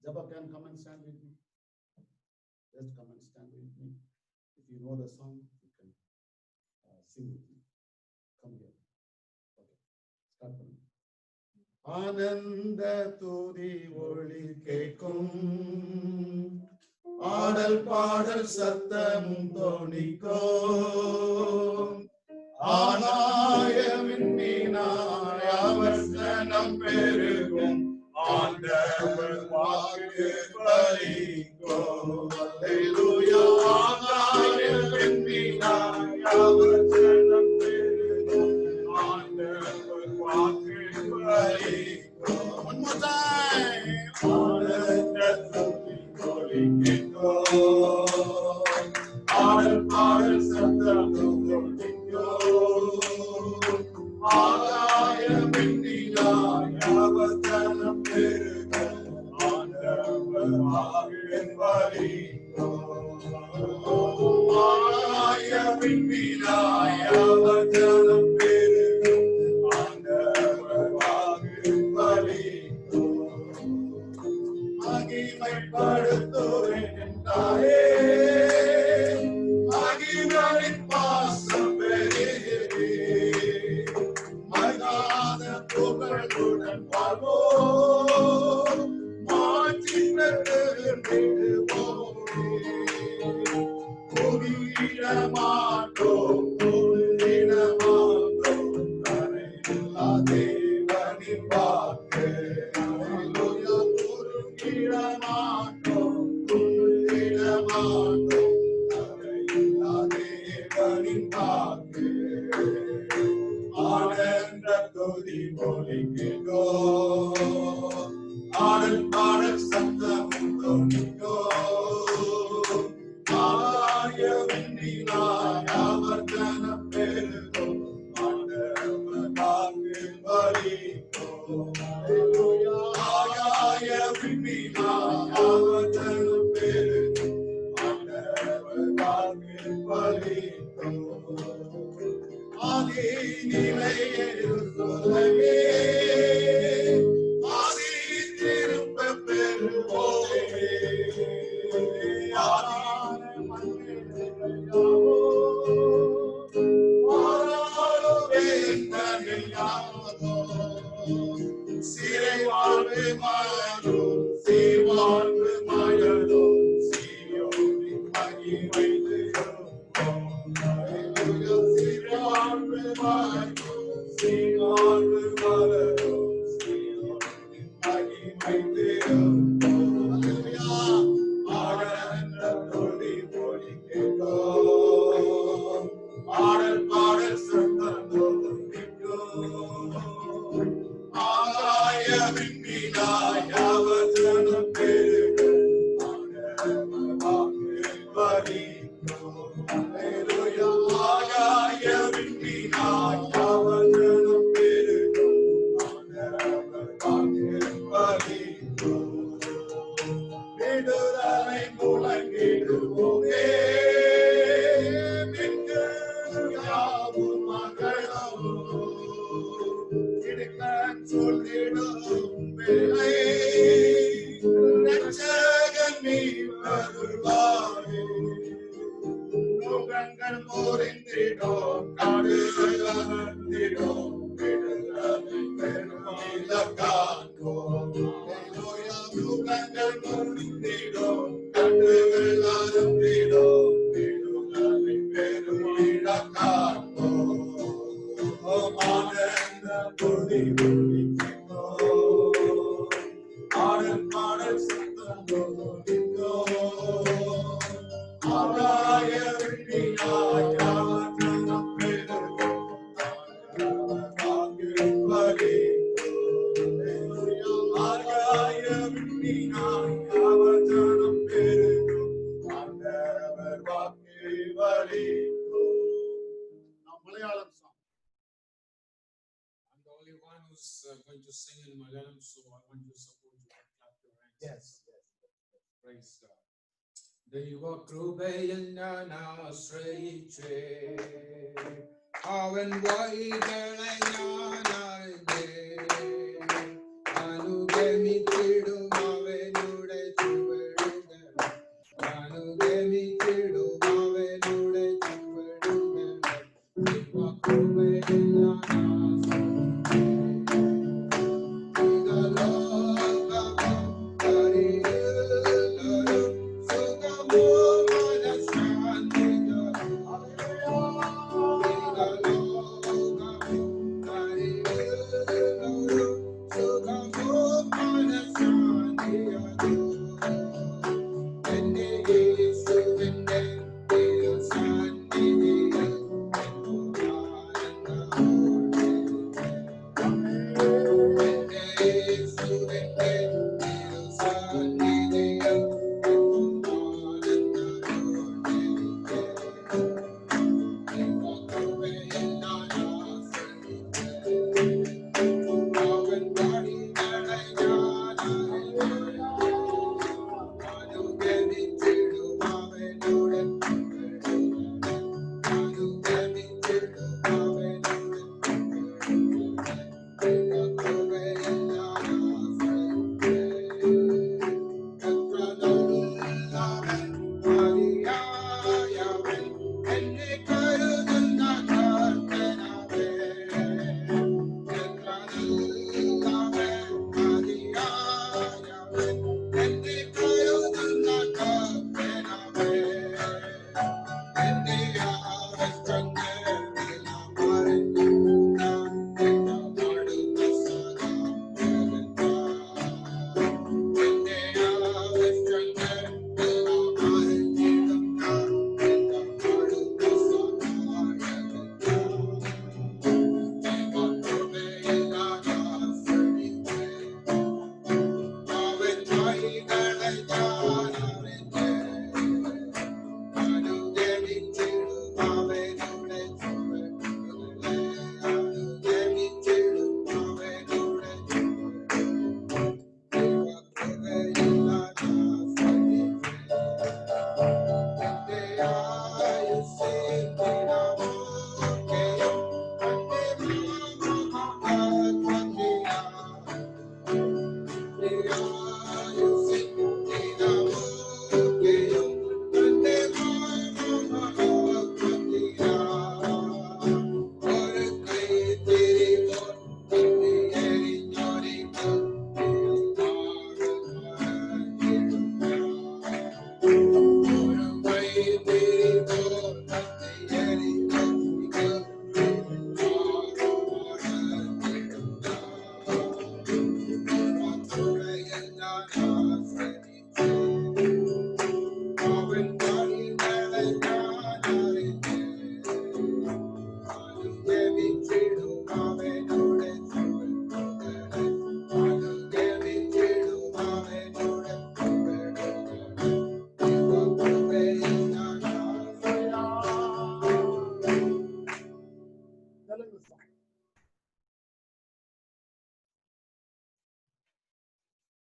Jabba can come and stand with me. Just come and stand with me. If you know the song, you can sing with me. Come here. Okay. Start from me. ஆனந்த துதி ஒளி கேட்கும், ஆடல் பாடல் சத்தமும் தோணிக்கும், ஆனாயமின் மீனாய் அவர் சனம் பெருகும், ஆண்டவர் வாக்கு பலிக்கும். அல்லேலூயா. ஆனாயமின் மீனாய் அவர் சனம் பெருகும், ஆண்டவர் வாக்கு பலிக்கும். One more time. ஆனந்த துதி ஒலி கேட்கும், ஆடல் பாடல் சத்தமும் தோணிக்கும், ஆகாயமின் மீனாய் அவர் சனம் பெருகும், ஆண்டவர் வாக்கு பலிக்கும். ஆகாயமின் மீனாய் அவர் சனம் பெருகும், ஆண்டவர் வாக்கு பலிக்கும். மகிமைப்படுத்துவேன் என்றாரே, மகிமையின் பாசம் பெருகுவே, மகாத புகழுடன் வாழ்வோம், மாற்றி பெற்றுவிடுவோமே. புரியிட மாட்டோம், புரியிட மாட்டோம், தரையில்லா தேவனின் வாக்கு. அல்லேலூயா. புரியிட மாட்டோம், புரியிட மாட்டோம், தரையில்லா தேவனின் வாக்கு. ஆனந்த துதி ஒலி கேட்கும், ஆடல் பாடல் சத்தமும் தோணிக்கும், ஆகாயமின் மீனாய் அவர் சனம் பெருகும், ஆண்டவர் வாக்கு பலிக்கும். அல்லேலூயா. ஆகாயமின் மீனாய் அவர் சனம் பெருகும், ஆண்டவர் வாக்கு பலிக்கும். ஆதி நிலையில் சொல்லவே, ஆதி திரும்ப பெறுவோமே. ஆதார மண்ணில் யாவோ, ஆனாலுமே தன்னில் யாவோ, சிறை வாழ்வு மயனும் சீர்வாழ்வு மயனும் சீயோனின் மகிமை திரும்பும். அல்லேலூயா. சீர்வாழ்வு மயனும் சீர்வாழ்வு மலரும் சீயோனின் மகிமை திரும்பும். அல்லேலூயா. ஆனந்த துதி ஒலி கேட்கும், ஆடல் பாடல் சத்தம் தோணிக்கும், ஆகாயமின் மீனாய் அவர் சனம் பெருகும், ஆண்டவர் வாக்கு பலிக்கும். அல்லேலூயா. ஆகாயமின் மீனாய் அவர் சனம் பெருகும், ஆண்டவர் வாக்கு பலிக்கும். விடுதலை முழங்கிடுவோமே, மிக்கு யாவும் மகளவும், இடுக்கன் சொல்லிடும் வேளை, இரட்சகன் மீட்பருள்வாரே. நுகங்கள் முறிந்திடும், காடுகள் அகன்றிடும், விடுதலை பெறும் இலக்காண்போம். அல்லேலூயா. நுகங்கள் முறிந்திடும், காடுகள் அகன்றிடும், was going to sing in Malayalam, so I want you to support you and clap your hands. Yes. Praise God. ദൈവകൃപയിൽ ഞാൻ ആശ്രയിച്ചേ, അവൻ വഴികളെ ഞാൻ അറിഞ്ഞേ, അനുഗമിച്ചിടും അവനുടെ ചുവടുകൾ, അനുഗമിച്ചിടും അവനുടെ ചുവടുകൾ. ദൈവകൃപയിൽ ഞാൻ ആശ്രയിച്ചേ.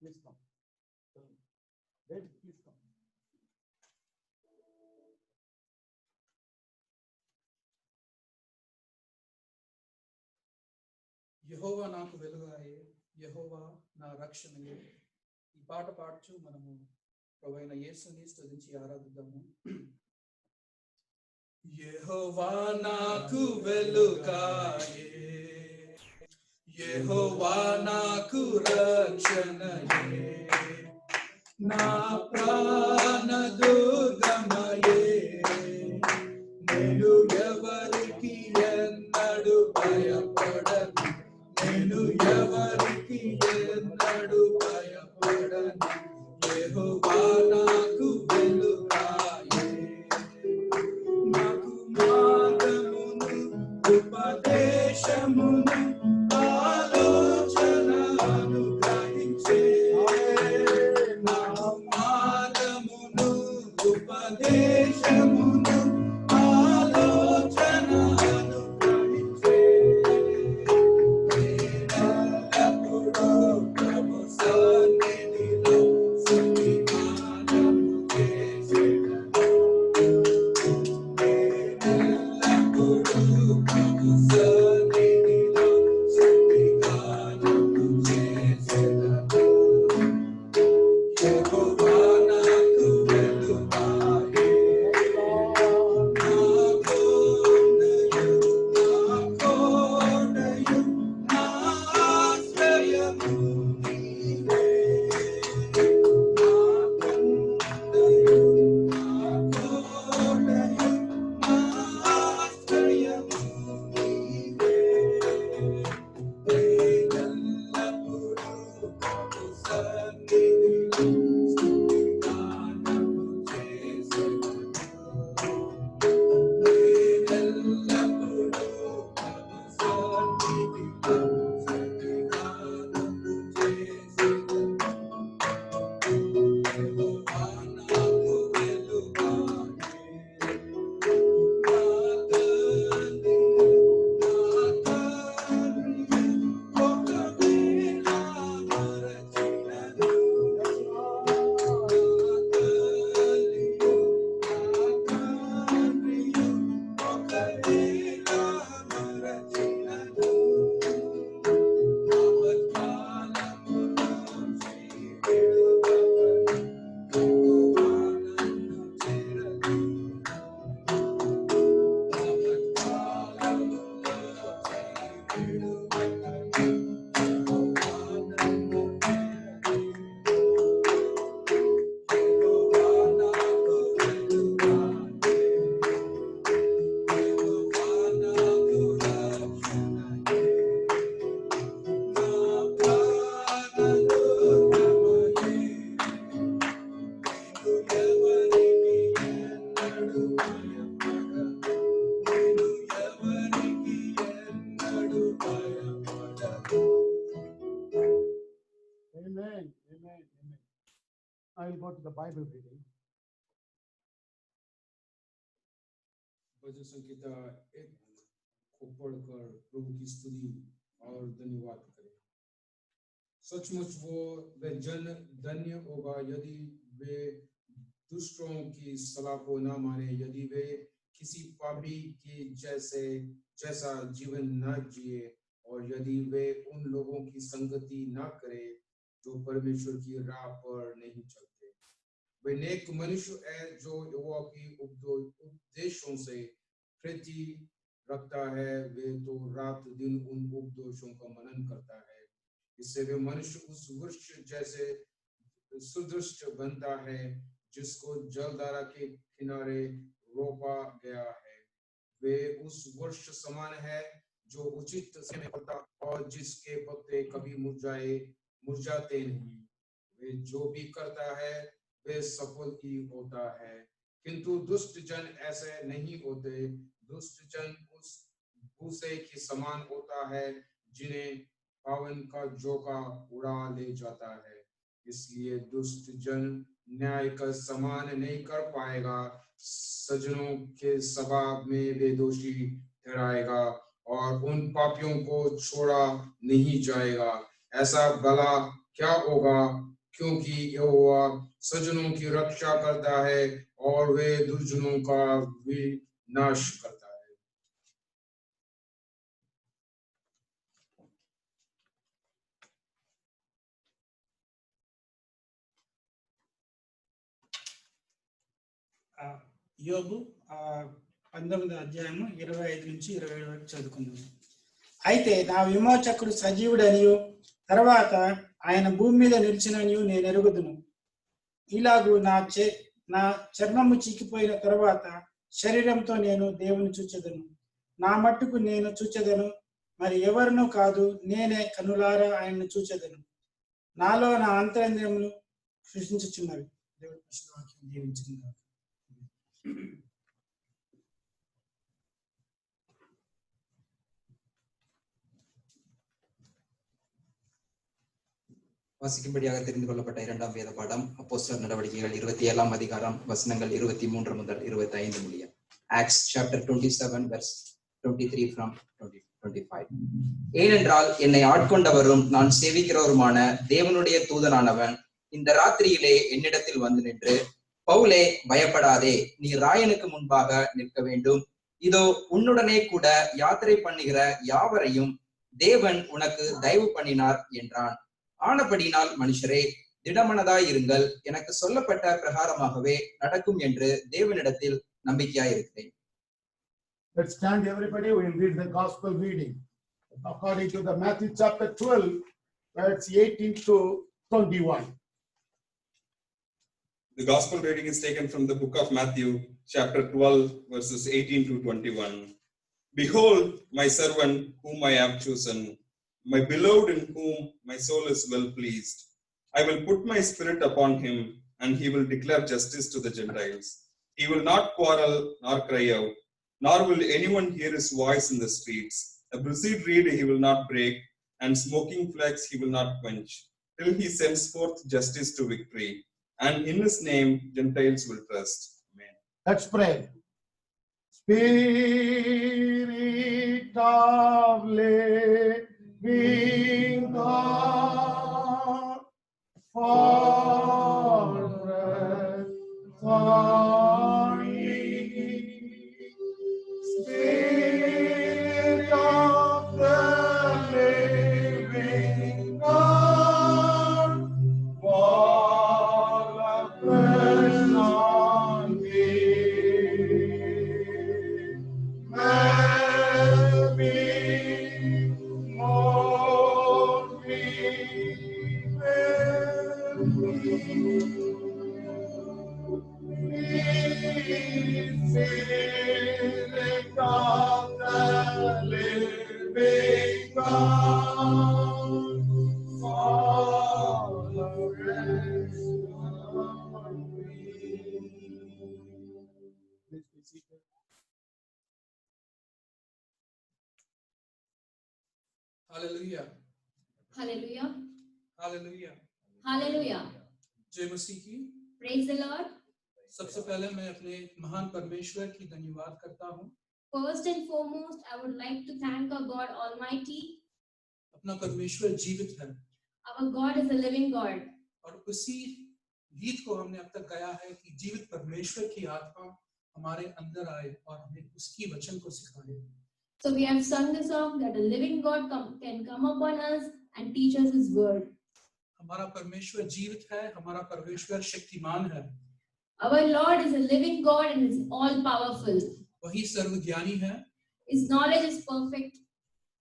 Please come. David, please come. యెహోవా నాకు వెలుగాయే, యెహోవా నా రక్షణయే. ఈ పాట పాడుచు మనము ప్రభువైన యేసుని స్తుతించి ఆరాధిద్దాము. యెహోవా నాకు వెలుగాయే, యెహోవా నాకు రక్షణయే, నా ప్రాణ దుర్గమయే. నేను ఎవరికి ఎన్నడు భయపడను, నేను ఎవరికి ఎన్నడు భయపడను. యెహోవా నాకు వెలుగాయే, నాకు మార్గమును ఉపదేశమును ఆలోచన అనుగ్రహించే. నాకు మార్గమును ఉపదేశమును ఆలోచన అనుగ్రహించే. will go to the Bible reading. भजन संहिता 1 को पढ़कर प्रभु की स्तुति और धन्यवाद करें। सचमुच वह जन धन्य होगा यदि वे दुष्टों की सलाह को न माने, यदि वे किसी पापी के जैसा जीवन न जिए, और यदि वे उन लोगों की संगति न करे जो परमेश्वर की राह पर नहीं चलते। वे नेक मनुष्य है जो यहोवा की उपदेशों से प्रीति रखता है, वे तो रात दिन उन उपदेशों का मनन करता है। इससे वे मनुष्य उस वृक्ष जैसे सुदृष्ट बनता है जिसको जलधारा के किनारे रोपा गया है। वे उस वृक्ष समान है जो उचित समय में फलता और जिसके पत्ते कभी मुरझाते नहीं। वे जो भी करता है वे सफल ही होता है। किंतु दुष्ट जन ऐसे नहीं होते। दुष्ट जन उस भूसे के समान होता है जिन्हें पवन का झोंका उड़ा ले जाता है। इसलिए दुष्ट जन न्याय का सम्मान नहीं कर पाएगा। सज्जनों के सभा में वे दोषी ठहराएगा और उन पापियों को छोड़ा नहीं जाएगा। ऐसा भला क्या होगा, क्योंकि यहोवा सज्जनों की रक्षा करता है और वे दुर्जनों का विनाश करता है। యోబు 19వ అధ్యాయము 25 నుంచి 27 వరకు చదువుకుందాం. అయితే నా విమోచకుడు సజీవుడనియు తర్వాత ఆయన భూమి మీద నిలిచిననియు నేను ఎరుగుదును. ఇలాగూ నా చర్మము చిక్కిపోయిన తర్వాత శరీరంతో నేను దేవుని చూచెదను. నా మట్టుకు నేను చూచెదను, మరి ఎవరునూ కాదు, నేనే కనులారా ఆయన్ను చూచెదను. నాలో నా అంతరంద్రియములు సృష్టించుచున్నవి. దేవుడి పరిశుద్ధ వాక్యం దీవించును. வாசிக்கும்படியாக தெரிந்து கொள்ளப்பட்ட இரண்டாம் வேத பாடம் அப்போஸ்தலர் நடவடிக்கைகள் 27ஆம் அதிகாரம் வசனங்கள் 23 முதல் 25 முடிய. Acts chapter 27 verse 23 from 25. ஏனென்றால் என்னை ஆட்கொண்டவரும் நான் சேவிக்கிறவருமான தேவனுடைய தூதனானவன் இந்த ராத்திரியிலே என்னிடத்தில் வந்து நின்று, பவுலே, பயப்படாதே, நீ ராயனுக்கு முன்பாக நிற்க வேண்டும். இதோ உன்னுடனே கூட யாத்திரை பண்ணுகிற யாவரையும் தேவன் உனக்கு தயவு பண்ணினார் என்றான். ஆனபடினால் மனுஷரே, திடமனதாய் இருங்கள், எனக்கு சொல்லப்பட்ட பிரகாரமாகவே நடக்கும் என்று தேவனிடத்தில் நம்பிக்கையாயிருக்கிறேன். Let's stand everybody. We will read the gospel reading according to the Matthew chapter 12 verse 18 to 21. The gospel reading is taken from the book of Matthew chapter 12 verses 18 to 21. Behold, my servant whom I have chosen, my beloved in whom my soul is well pleased. I will put my spirit upon him, and he will declare justice to the Gentiles. He will not quarrel nor cry out, nor will anyone hear his voice in the streets. A bruised reed he will not break, and smoking flax he will not quench, till he sends forth justice to victory. And in his name Gentiles will trust. Amen. Let's pray. Spirit of living God, fall fresh on me. Spirit of the living God, fall afresh on me. Let me mold me, fill me. Spirit of the living God, fall afresh on me. Please be seated. Hallelujah, hallelujah, hallelujah. Hallelujah. जय मसीह की। Praise the Lord. सबसे पहले मैं अपने महान परमेश्वर की धन्यवाद करता हूँ। First and foremost, I would like to thank our God Almighty. अपना परमेश्वर जीवित है Our God is a living God. और उसी गीत को हमने अब तक गाया है कि जीवित परमेश्वर की आत्मा हमारे अंदर आए और हमें उसकी वचन को सिखाए। So we have sung the song that a living God can come upon us and teach us His word. हमारा परमेश्वर जीवित है, हमारा परमेश्वर शक्तिमान है, Our Lord is a living God and is all powerful. वही सर्वज्ञानी है His knowledge is perfect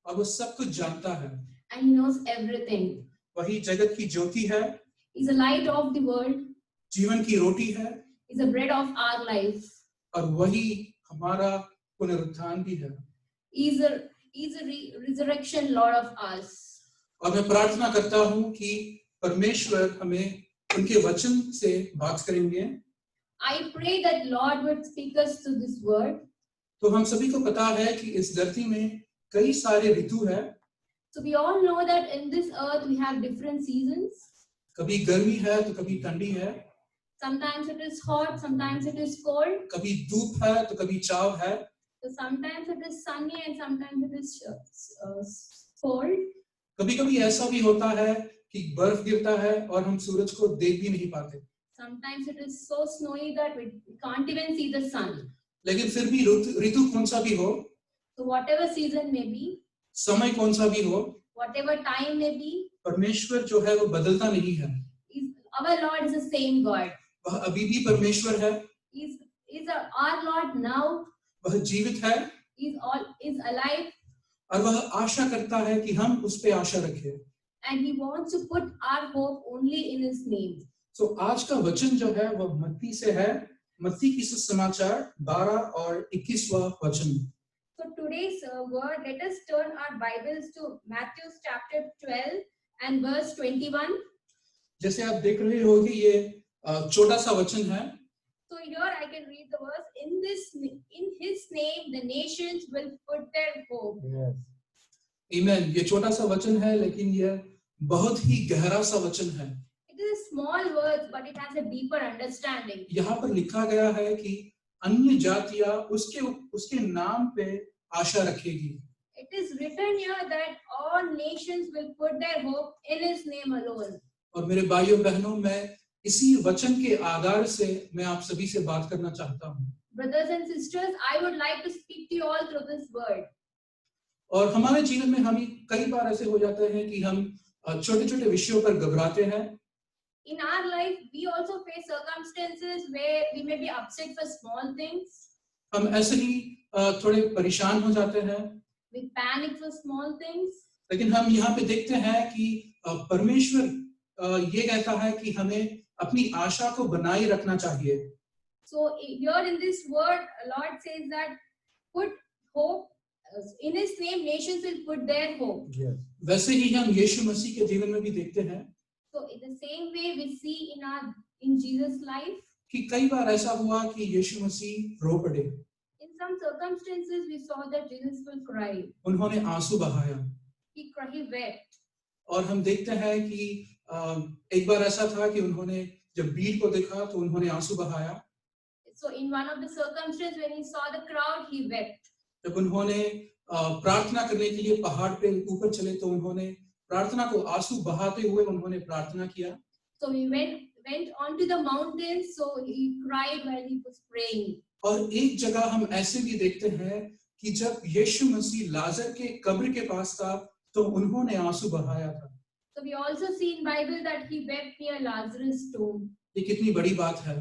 और वो सब कुछ जानता है, and He knows everything. वही जगत की ज्योति है, He's the light of the world. जीवन की रोटी है He's the bread of our life. और वही हमारा पुनरुत्थान भी है। He's a resurrection Lord of us. और मैं प्रार्थना करता हूँ कि परमेश्वर हमें उनके वचन से बात करेंगे। I pray that Lord would speak us through this word. तो हम सभी को पता है कि इस धरती में कई सारे ऋतु है, So we all know that in this earth we have different seasons. कभी गर्मी है तो कभी ठंडी है, Sometimes it is hot, sometimes it is cold. कभी धूप है तो कभी छाँव है, So sometimes it is sunny and sometimes it is cold. कभी कभी ऐसा भी होता है कि बर्फ गिरता है और हम सूरज को देख भी नहीं पाते। Sometimes it is so snowy that we can't even see the sun. लेकिन फिर भी ऋतु कौन सा भी हो, So whatever season may be, समय कौन सा भी हो, whatever time may be, परमेश्वर जो है वो बदलता नहीं है। our Lord is the same God. वह अभी भी परमेश्वर है, He's our Lord now. वह जीवित है He's alive और वह आशा करता है कि हम उस पे आशा रखें। and He wants to put our hope only in His name. तो आज का वचन जो है वह मत्ती से है, मत्ती की सुसमाचार 12 और 21वां वचन। So today's word, let us turn our Bibles to Matthew chapter 12 and verse 21. जैसे आप देख रहे होगे ये छोटा सा वचन है। So here I can read the verse. In His name the nations will put their hope. आमीन। ये छोटा सा वचन है लेकिन ये बहुत ही गहरा सा वचन है। It is a small word, but it has a deeper understanding. यहाँ पर लिखा गया है कि अन्य जातियां उसके नाम पे आशा रखेगी। It is written here that all nations will put their hope in His name alone. और मेरे भाइयों बहनों, मैं इसी वचन के आधार से मैं आप सभी से बात करना चाहता हूँ। Brothers and sisters, I would like to speak to you all through this word. और हमारे जीवन में हम कई बार ऐसे हो जाते हैं कि हम छोटे छोटे विषयों पर घबराते हैं। In our life, we also face circumstances where we may be upset for small things. हम ऐसे ही थोड़े परेशान हो जाते हैं। We panic for small things. लेकिन हम यहाँ पे देखते हैं कि परमेश्वर ये कहता है कि हमें अपनी आशा को बनाए रखना चाहिए। So here in this word, Lord says that put hope in His name. Nations will put their hope. वैसे ही हम यीशु मसीह के जीवन में भी देखते हैं So in the same way we see in Jesus' life. कि कई बार ऐसा हुआ कि यीशु मसीह रो पड़े। In some circumstances, we saw that Jesus will cry. उन्होंने आंसू बहाया। He wept. और हम देखते हैं कि एक बार ऐसा था कि उन्होंने जब भीड़ को देखा तो उन्होंने आंसू बहाया। So in one of the circumstances when he saw the crowd, he wept. जब उन्होंने प्रार्थना करने के लिए पहाड़ पे ऊपर चले तो उन्होंने प्रार्थना को आंसू बहाते हुए उन्होंने प्रार्थना किया। So he went onto the mountain, so he cried while he was praying. और एक जगह हम ऐसे भी देखते हैं कि जब यीशु मसीह लाजर के कब्र के पास था तो उन्होंने आंसू बहाया था। So we also see in Bible that he wept near Lazarus' tomb. ये कितनी बड़ी बात है।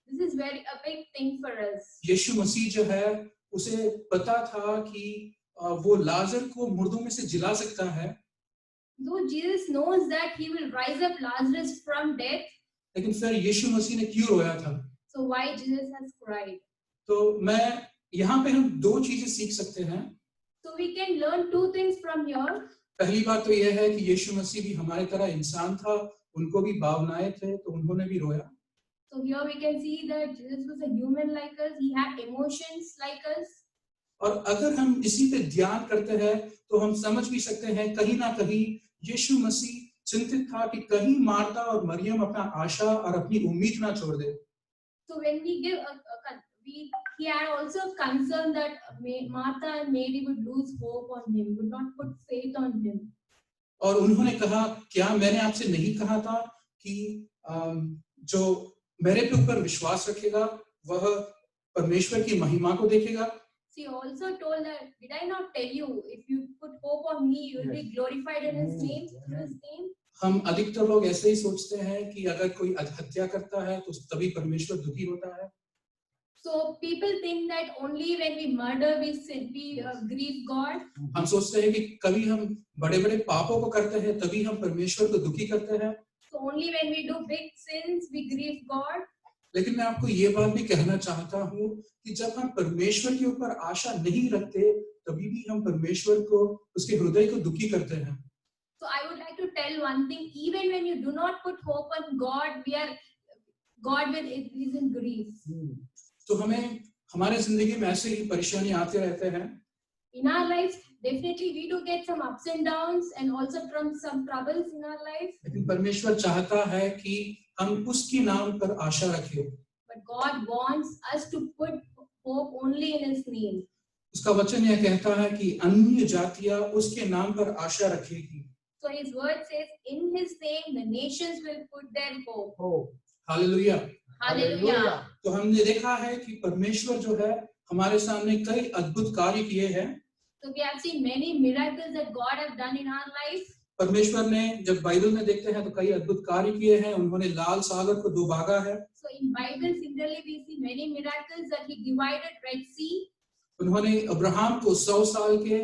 This is a big thing for us. यीशु मसीह जो है उसे पता था कि वो लाजर को मुर्दों में से जिला सकता है। Though Jesus knows that he will rise up Lazarus from death. लेकिन फिर यीशु मसीह ने क्यों रोया था? So why Jesus has cried? तो मैं यहाँ पे हम दो चीजें सीख सकते हैं। So we can learn two things from here. पहली बात तो यह है कि यीशु मसीह भी हमारे तरह इंसान था, उनको भी भावनाएं थे, तो उन्होंने भी रोया। So here we can see that Jesus was a human like us. He had emotions like us. और अगर हम इसी पे ध्यान करते हैं तो हम समझ भी सकते हैं कहीं ना कहीं यीशु मसीह चिंतित था कि कहीं मार्था और मरियम अपना आशा और अपनी उम्मीद ना छोड़ दे। So when we give he had also concern that Martha and Mary would lose hope on him, would not put faith on him. और उन्होंने कहा, क्या मैंने आपसे नहीं कहा था कि जो मेरे पे ऊपर विश्वास रखेगा वह परमेश्वर की महिमा को देखेगा? She also told that, did I not tell you, if you put hope on me, you will be glorified in His name, through His name. हम अधिकतर लोग ऐसे ही सोचते हैं कि अगर कोई हत्या करता है तो तभी परमेश्वर दुखी होता है। So people think that only when we murder we grieve God. हम सोचते हैं कि कभी हम बड़े-बड़े पापों को करते हैं तभी हम परमेश्वर को दुखी करते हैं। So only when we do big sins we grieve God. लेकिन मैं आपको ये बात भी कहना चाहता हूँ कि जब हम परमेश्वर के ऊपर आशा नहीं रखते तभी भी हम परमेश्वर को, उसके हृदय को दुखी करते हैं। So I would like to tell one thing, even when you do not put hope on God, God is in grief. तो हमें हमारे जिंदगी में ऐसे ही परेशानी आते रहते हैं। In our lives, definitely we do get some ups and downs and also from some troubles in our life. लेकिन परमेश्वर चाहता है कि हम उसके नाम पर आशा रखें। But God wants us to put hope only in His name. उसका वचन यह कहता है कि अन्य जातियां उसके नाम पर आशा रखेगी। So His word says, in His name the nations will put their hope. Hallelujah. Hallelujah. तो हमने देखा है कि परमेश्वर जो है हमारे सामने कई अद्भुत कार्य किए हैं। So we have seen many miracles that God has done in our life. परमेश्वर ने जब बाइबल में देखते हैं तो कई अद्भुत कार्य किए हैं। उन्होंने लाल सागर को दो भागा है। So in Bible similarly we see many miracles that He divided Red Sea. उन्होंने अब्राहम को 100 साल के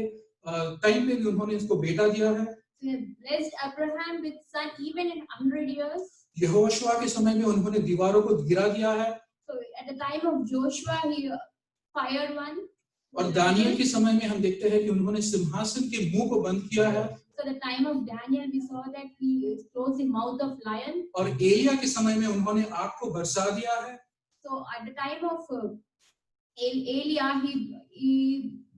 टाइम पे भी उन्होंने इसको बेटा दिया है। So He blessed Abraham with son even in 100 years. Yehoshua के समय में उन्होंने दीवारों को गिरा दिया है। So at the time of Joshua He fired one. और दानियल के समय में हम देखते हैं कि उन्होंने सिंहासन के मुंह को बंद किया है। So the time of Daniel we saw that He closed the mouth of lion. और एलिया के समय में उन्होंने आग को बरसा दिया है। So at the time of Elia he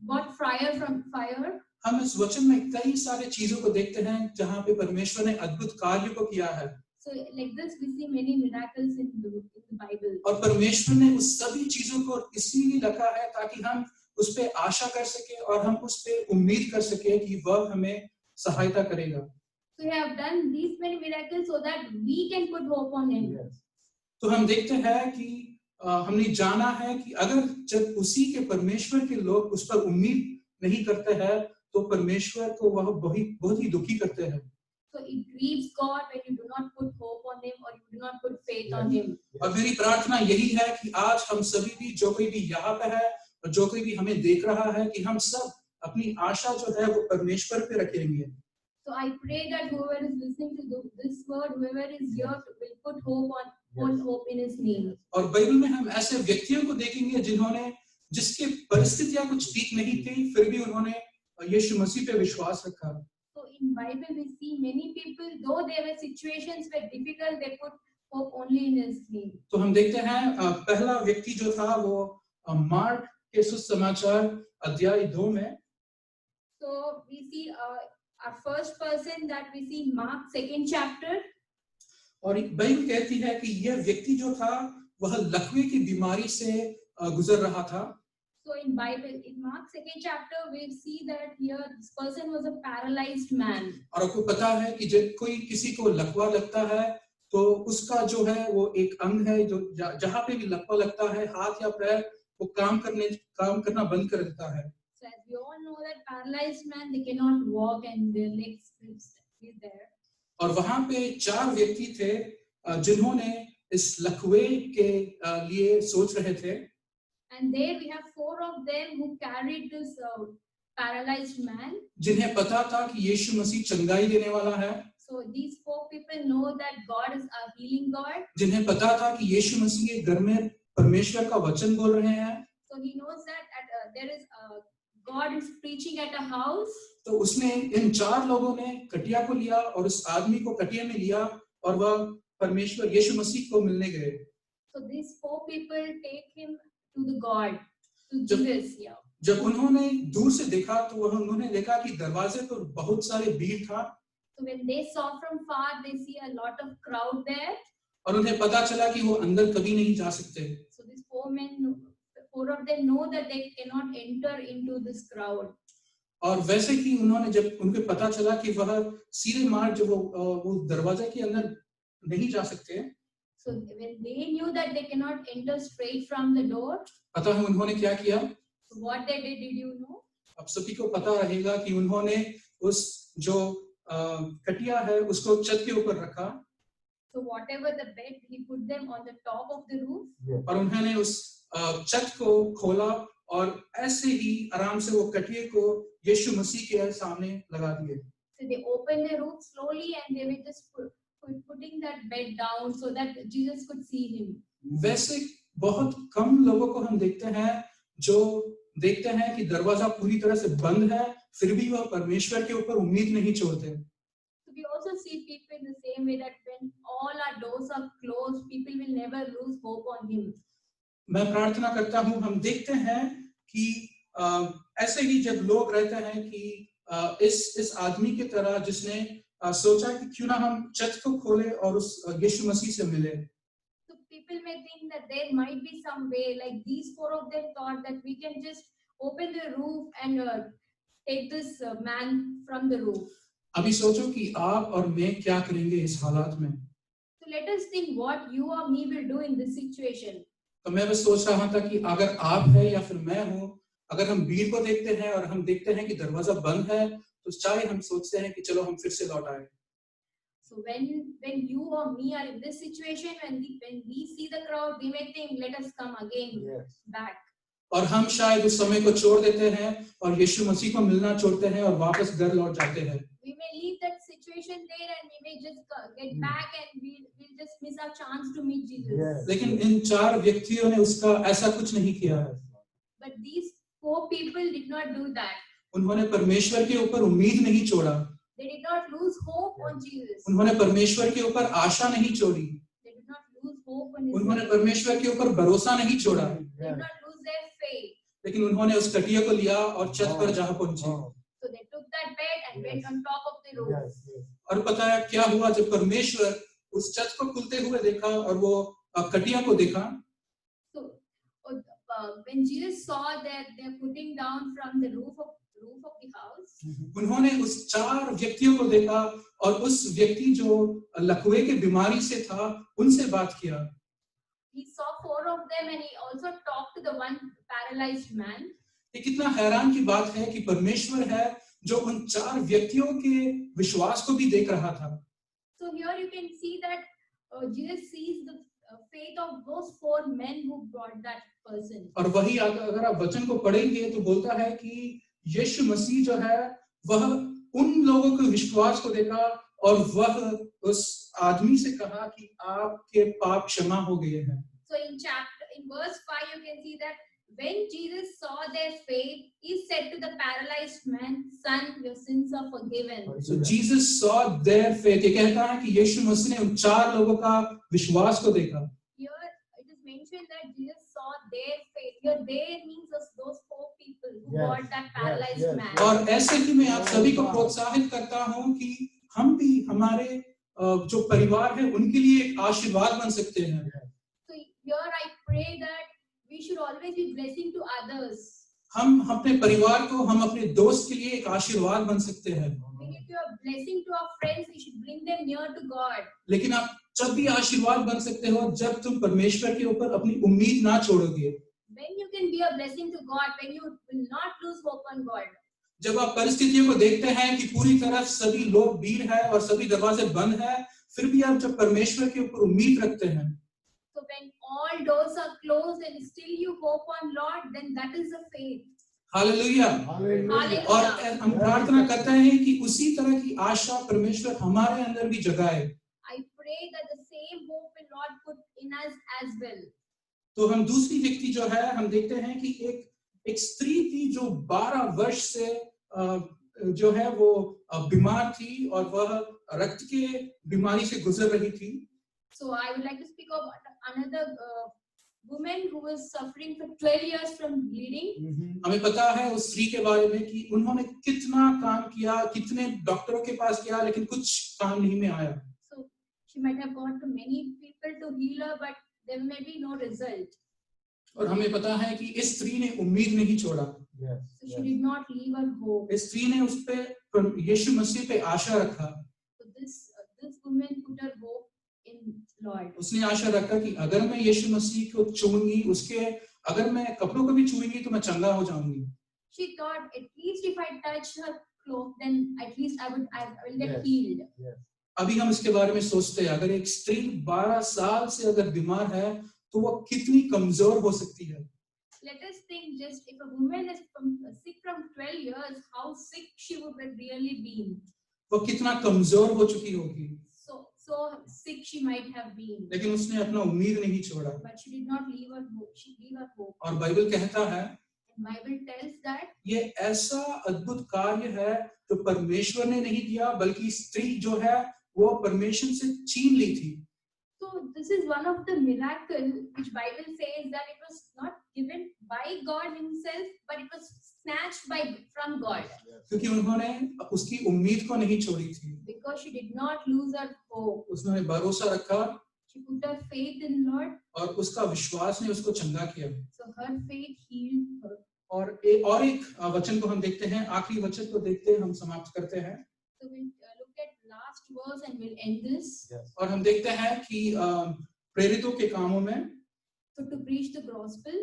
got fire from fire. हम इस वचन में कई सारे चीजों को देखते हैं जहाँ पे परमेश्वर ने अद्भुत कार्यों को किया है। So like this we see many miracles in the Bible. और परमेश्वर ने उस सभी चीजों को इसलिए रखा है ताकि हम उस पे आशा कर सके और हम उस पे उम्मीद कर सके कि वह हमें सहायता करेगा। So He have done these many miracles so that we can put hope on Him. तो हम देखते हैं कि हमने जाना है कि अगर जब उसी के परमेश्वर के लोग उस पर उम्मीद नहीं करते हैं तो परमेश्वर को वह बहुत ही दुखी करते हैं। So it grieves God when you do not put hope on Him or you do not put faith on Him. और मेरी प्रार्थना यही है कि आज हम सभी भी, जो कोई भी यहाँ पे है और जो कोई भी हमें देख रहा है, कि हम सब अपनी आशा जो है वो परमेश्वर पे रखेंगे। So I pray that whoever is listening to this word, whoever is here will put hope in His name. और बाइबल में हम ऐसे व्यक्तियों को देखेंगे जिन्होंने, जिसकी परिस्थितियां कुछ ठीक नहीं थी, फिर भी उन्होंने यीशु मसीह पे विश्वास रखा। So in Bible we see many people, though their situations were difficult, they put hope only in His name. तो हम देखते हैं पहला व्यक्ति जो था वो मार्क के सुसमाचार अध्याय 2 में। So we see our first person that we see Mark 2nd chapter. और बाइबल कहती है कि यह व्यक्ति जो था वह लकवे की बीमारी से गुजर रहा था। So in Bible, in Mark 2nd chapter, we see that here this person was a paralyzed man. और आपको पता है कि जब कोई किसी को लकवा लगता है तो उसका जो है वो एक अंग है जो जहाँ पे भी लकवा लगता है, हाथ या पैर, वो काम करना बंद कर देता है। So as we all know that paralyzed man, they cannot walk and their legs is there. और वहां पे 4 व्यक्ति थे जिन्होंने इस लकवे के लिए सोच रहे थे। And there we have 4 of them who carried this paralyzed man. जिन्हें पता था कि यीशु मसीह चंगाई देने वाला है। So these 4 people know that God is a healing God. जिन्हें पता था कि यीशु मसीह के घर में परमेश्वर का वचन बोल रहे हैं। So he knows that there is God is preaching at a house. तो उसने इन 4 लोगों ने कटिया को लिया और उस आदमी को कटिया में लिया और वह परमेश्वर यीशु मसीह को मिलने गए। So these 4 people take him to the God, to Jesus. Yeah. जब उन्होंने दूर से देखा तो उन्होंने देखा कि दरवाजे पर बहुत सारे भीड़ था। So when they saw from far, they see a lot of crowd there. और उन्हें पता चला कि वो अंदर कभी नहीं जा सकते। So these four of them know that they cannot enter into this crowd. और वैसे ही उन्होंने जब उनको पता चला कि वह सीधे मार्ग जो वो दरवाजा के अंदर नहीं जा सकते, So when they knew that they cannot enter straight from the door, पता है उन्होंने क्या किया? so what they did you know? अब सभी को पता रहेगा कि उन्होंने उस जो कटिया है उसको छत के ऊपर रखा, So whatever the bed, he put them on the top of the roof. और उन्होंने उस छत को खोला और ऐसे ही आराम से वो कटिए को यीशु मसीह के सामने लगा दिए। So they opened the roof slowly and they were just putting that bed down so that Jesus could see him. वैसे बहुत कम लोगों को हम देखते हैं जो देखते हैं कि दरवाजा पूरी तरह से बंद है, फिर भी वह परमेश्वर के ऊपर उम्मीद नहीं छोड़ते। So we also see people in the same way that when all our doors are closed, people will never lose hope on him. मैं प्रार्थना करता हूँ, हम देखते हैं कि ऐसे ही जब लोग रहते हैं कि इस आदमी की तरह जिसने सोचा कि क्यों ना हम छत को खोले और उस यीशु मसीह से मिले। So people may think that there might be some way, like these four of them thought that we can just open the roof and take this man from the roof. अभी सोचो कि आप और मैं क्या करेंगे इस हालात में। So let us think what you or me will do in this situation. तो मैं बस सोच रहा था कि अगर आप है या फिर मैं हूँ, अगर हम भीड़ को देखते हैं और हम देखते हैं कि दरवाजा बंद है, तो चाहे हम सोचते हैं कि चलो हम फिर से लौट आए। So when you or me are in this situation, when we see the crowd, we may think, let us come again back. और हम शायद उस समय को छोड़ देते हैं और यीशु मसीह को मिलना छोड़ते हैं और वापस घर लौट जाते हैं। We may leave that situation there and we may just get back and we'll just miss our chance to meet Jesus. लेकिन इन चार व्यक्तियों ने उसका ऐसा कुछ नहीं किया। But these four people did not do that. उन्होंने परमेश्वर के ऊपर उम्मीद नहीं छोड़ा। They did not lose hope on Jesus. उन्होंने परमेश्वर के ऊपर आशा नहीं छोड़ी। They did not lose hope on His उन्होंने name. परमेश्वर के ऊपर भरोसा नहीं छोड़ा। They did not lose their faith. लेकिन उन्होंने उस कटिया को लिया और छत पर जा पहुंचे। So they took that bed and went on top of the roof. और पता है क्या हुआ जब परमेश्वर उस छत को खुलते हुए देखा और वो कटिया को देखा। So when Jesus saw that they are putting down from the roof of the house, उन्होंने उस चार व्यक्तियों को देखा और उस व्यक्ति जो लकवे के बीमारी से था उनसे बात किया। he saw four of them and he also talked to the one paralyzed man. ये कितना हैरान की बात है कि परमेश्वर है जो उन चार व्यक्तियों के विश्वास को भी देख रहा था। So here you can see that Jesus sees the faith of those four men who brought that person. और वही अगर आप वचन को पढ़ेंगे तो बोलता है कि यीशु मसीह जो है वह उन लोगों के विश्वास को देखा और वह उस आदमी से कहा कि आपके पाप क्षमा हो गए हैं। So in verse 5 you can see that when Jesus saw their faith, he said to the paralyzed man, "Son, your sins are forgiven." So Jesus saw their faith. ये कहता है कि यीशु मसीह ने उन चार लोगों का विश्वास को देखा। Here it is mentioned that Jesus saw their faith. Here there means those four people who brought that paralyzed man. और ऐसे ही मैं आप सभी को प्रोत्साहित करता हूँ कि हम भी हमारे जो परिवार है उनके लिए एक आशीर्वाद बन सकते हैं। So here I pray that we should always be blessing to others. हम अपने परिवार को, हम अपने दोस्त के लिए एक आशीर्वाद बन सकते हैं। When if you are blessing to our friends, we should bring them near to God. लेकिन आप जब भी आशीर्वाद बन सकते हो जब तुम परमेश्वर के ऊपर अपनी उम्मीद ना छोड़ोगे। When you can be a blessing to God, when you will not lose hope on God. जब आप परिस्थितियों को देखते हैं कि पूरी तरह सभी लोग भीड़ है और सभी दरवाजे बंद है, फिर भी आप जब परमेश्वर के ऊपर उम्मीद रखते हैं। So when all doors are closed and still you hope on Lord, then that is the faith. Hallelujah. Hallelujah. और हम प्रार्थना करते हैं कि उसी तरह की आशा परमेश्वर हमारे अंदर भी जगाए। I pray that the same hope will Lord put in us as well. तो हम दूसरी व्यक्ति जो है हम देखते हैं कि एक स्त्री थी जो 12 वर्ष से जो है वो बीमार थी और वह रक्त के बीमारी से गुजर रही थी। So I would like to speak about another woman who was suffering for 12 years from bleeding. हमें पता है उस स्त्री के बारे में कि उन्होंने कितना काम किया, कितने डॉक्टरों के पास गया, लेकिन कुछ काम नहीं में आया। So she might have gone to many people to heal her, but there may be no result. और हमें पता है कि इस स्त्री ने उम्मीद नहीं छोड़ा। So she did not leave her hope. इस स्त्री ने उस पे यीशु मसीह पे आशा रखा। So this woman put her hope in Lord. उसने आशा रखा कि अगर मैं यीशु मसीह को छूऊंगी, उसके अगर मैं कपड़ों को भी छूऊंगी तो मैं चंगा हो जाऊंगी। She thought, at least if I touch her cloak, then at least I will get healed. अभी हम इसके बारे में सोचते हैं, अगर एक स्त्री 12 साल से अगर बीमार है तो वो कितनी कमजोर हो सकती है। Let us think, just if a woman is sick from 12 years, how sick she would have really been. वो कितना कमजोर हो चुकी होगी। So sick she might have been. लेकिन उसने अपना उम्मीद नहीं छोड़ा। But she did not leave her hope. She gave her hope. और बाइबल कहता है, And Bible tells that ये ऐसा अद्भुत कार्य है जो परमेश्वर ने नहीं दिया, बल्कि स्त्री जो है वो परमेश्वर से छीन ली थी। so this is one of the miracle which Bible says that it was not given by God himself, but it was snatched from God. क्योंकि उन्होंने उसकी उम्मीद को नहीं छोड़ी थी। Because she did not lose her hope. उसने भरोसा रखा She put her faith in Lord. और उसका विश्वास ने उसको चंगा किया। So her faith healed her. और एक वचन को हम देखते हैं, आखिरी वचन को देखते हैं, हम समाप्त करते हैं। So we'll look at last verse and we'll end this. और हम देखते हैं कि प्रेरितों के कामों में So to preach the gospel,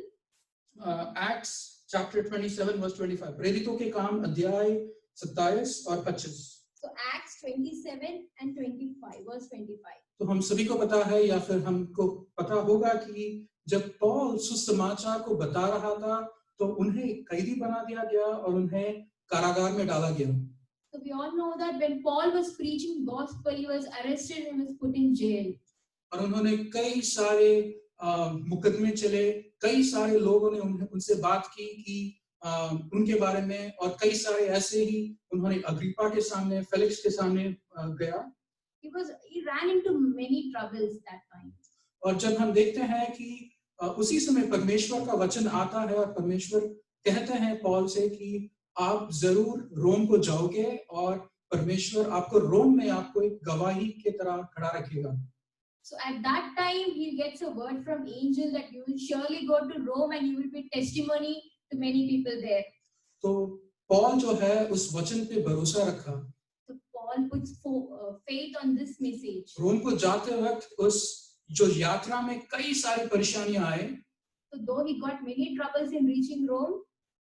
Acts chapter 27 verse 25, प्रेरितों के काम अध्याय 27 और 25। so Acts 27 and 25, verse 25. तो हम सभी को पता है या फिर हमको पता होगा कि जब पौल सुसमाचार को बता रहा था तो उन्हें कैदी बना दिया गया और उन्हें कारागार में डाला गया। So we all know that when Paul was preaching gospel, he was arrested and was put in jail. और उन्होंने कई सारे मुकदमे चले, कई सारे लोगों ने उनसे बात की कि उनके बारे में, और कई सारे ऐसे ही उन्होंने अग्रिप्पा के सामने, फेलिक्स के सामने गया। He ran into many troubles that time. और जब हम देखते हैं कि उसी समय परमेश्वर का वचन आता है और परमेश्वर कहते हैं पौल से कि आप जरूर रोम को जाओगे और परमेश्वर आपको रोम में आपको एक गवाही की तरह खड़ा रखेगा। So at that time he gets a word from angel that you will surely go to Rome and you will be testimony to many people there. तो पौल जो है उस वचन पे भरोसा रखा। So Paul puts faith on this message. रोम को जाते वक्त उस जो यात्रा में कई सारी परेशानियां आए, So though he got many troubles in reaching Rome,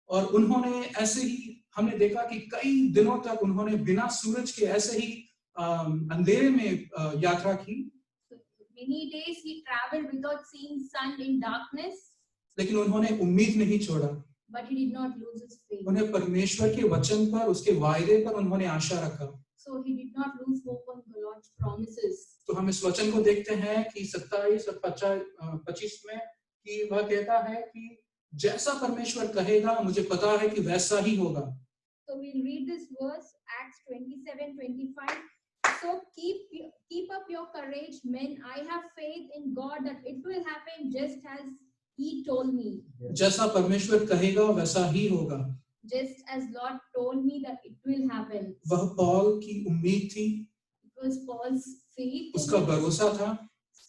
और उन्होंने ऐसे ही हमने देखा कि कई दिनों तक उन्होंने बिना सूरज के ऐसे ही अंधेरे में यात्रा की। many days he traveled without seeing sun in darkness, लेकिन उन्होंने उम्मीद नहीं छोड़ा। but he did not lose his faith. उन्हें परमेश्वर के वचन पर, उसके वायदे पर उन्होंने आशा रखा। So he did not lose hope on the Lord's promises. तो हम इस वचन को देखते हैं कि 27 और 25 में कि वह कहता है कि जैसा परमेश्वर कहेगा मुझे पता है कि वैसा ही होगा। So we'll read this verse, Acts 27:25. So keep up your courage, men. I have faith in God that it will happen just as He told me. जैसा परमेश्वर कहेगा वैसा ही होगा। Just as Lord told me that it will happen. वह पौल की उम्मीद थी, It was Paul's faith. उसका भरोसा था,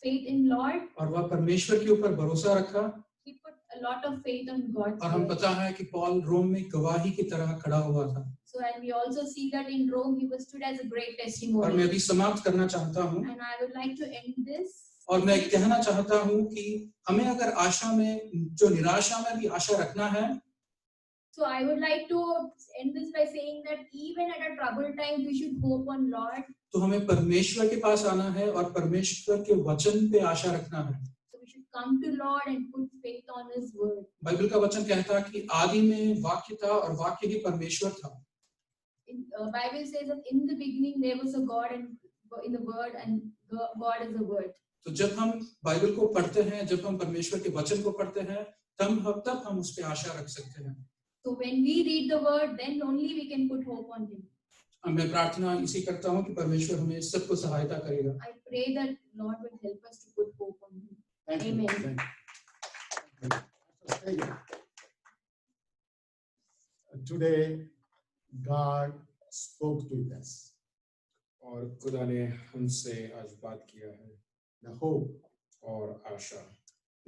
Faith in Lord. और वह परमेश्वर के ऊपर भरोसा रखा। He put a lot of faith on God's और हम word. पता है कि पौल रोम में गवाही की तरह खड़ा हुआ था। So and we also see that in Rome he was stood as a great और testimony. मैं अभी समाप्त करना चाहता हूँ, And I would like to end this. और मैं कहना चाहता हूँ कि हमें अगर आशा में, जो निराशा में भी आशा रखना है, So I would like to end this by saying that even at a troubled time we should hope on Lord. तो हमें परमेश्वर के पास आना है और परमेश्वर के वचन पे आशा रखना है। So we should come to Lord and put faith on His word. Bible का वचन कहता है कि आदि में वाक्य था और वाक्य ही परमेश्वर था। Bible says that in the beginning there was a God and in the word and God is the word. तो जब हम बाइबल को पढ़ते हैं, जब हम परमेश्वर के वचन को पढ़ते हैं, तब हम उस पे आशा रख सकते हैं। So when we read the word, then only we can put hope on Him. मैं प्रार्थना इसी करता हूँ कि परमेश्वर हमें सबको सहायता करेगा। I pray that Lord will help us to put hope on Him. Thank you. Amen. Thank you. Stay here. Today, God spoke to us. और खुदा ने हमसे आज बात किया है The hope. और आशा।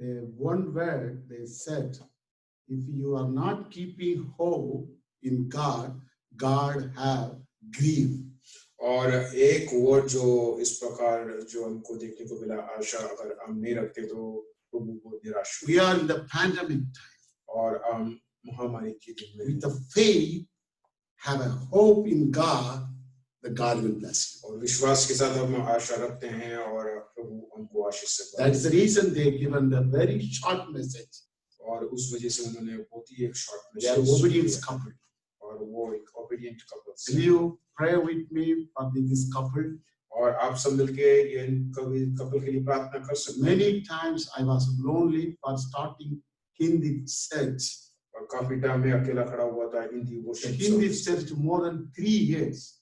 The one word they said, if you are not keeping hope in God, God have grief. और एक वर्ड जो इस प्रकार जो हमको देखने को मिला, आशा अगर हम नहीं रखते तो प्रभु को निराश We are in the pandemic time. और हम महामारी के दिन में With the faith, have a hope in God, the God will bless you. और विश्वास के साथ हम आशा रखते हैं और प्रभु हमको आशीष से That is the reason they given the very short message. और उस वजह से उन्होंने बहुत ही एक short They are obedience couple. और वो एक obedient couple. Will you pray with me for this couple? और आप सब मिलके ये कपल के लिए प्रार्थना कर सकते हैं। Many times I was lonely for starting Hindi church. और काफी टाइम में अकेला खड़ा हुआ था Hindi worship Hindi church more than 3 years.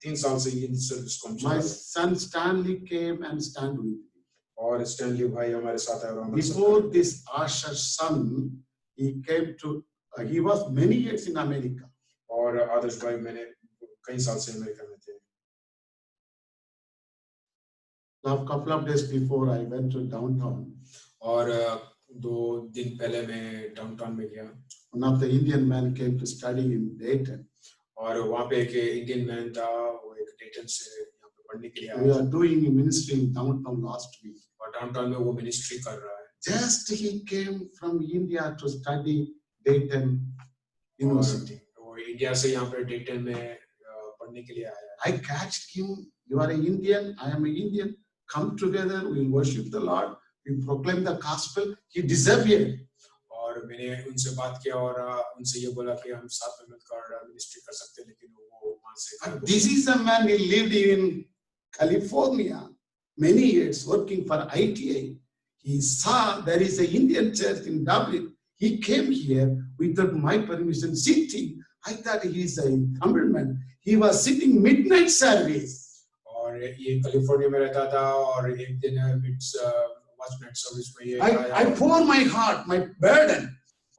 3 साल से हिंदी सर्विस को My son Stanley came and stand with me. और स्टैनली भाई हमारे साथ आए और हमारे साथ Before this Asher's son, he came to, he was many years in America. और आदर्श भाई मैंने कई साल से अमेरिका में थे। A couple of days before I went to downtown. और 2 दिन पहले मैं डाउनटाउन में गया। One of the Indian men came to study in Dayton. और वहाँ पे एक इंडियन मैन था, वो एक डेटन से यहाँ पे पढ़ने के लिए We आया are doing a ministry in downtown last week. और डाउनटाउन में वो मिनिस्ट्री कर रहा है। Just he came from India to study Dayton University. वो इंडिया से यहाँ पे डेटन में पढ़ने के लिए आया। I catched him. You are an Indian. I am an Indian. Come together. We will worship the Lord. We proclaim the gospel. He disappeared. और मैंने उनसे बात किया और उनसे ये बोला कि हम साथ में मिलकर मिनिस्ट्री कर सकते हैं, लेकिन वो वहाँ से। This is a man. He lived in California many years, working for ITA. He saw there is an Indian church in Dublin. He came here without my permission, sitting. I thought he is a humble man. He was sitting midnight service. और ये California में रहता था और एक दिन watchman service में ये आया। I pour my heart, my burden.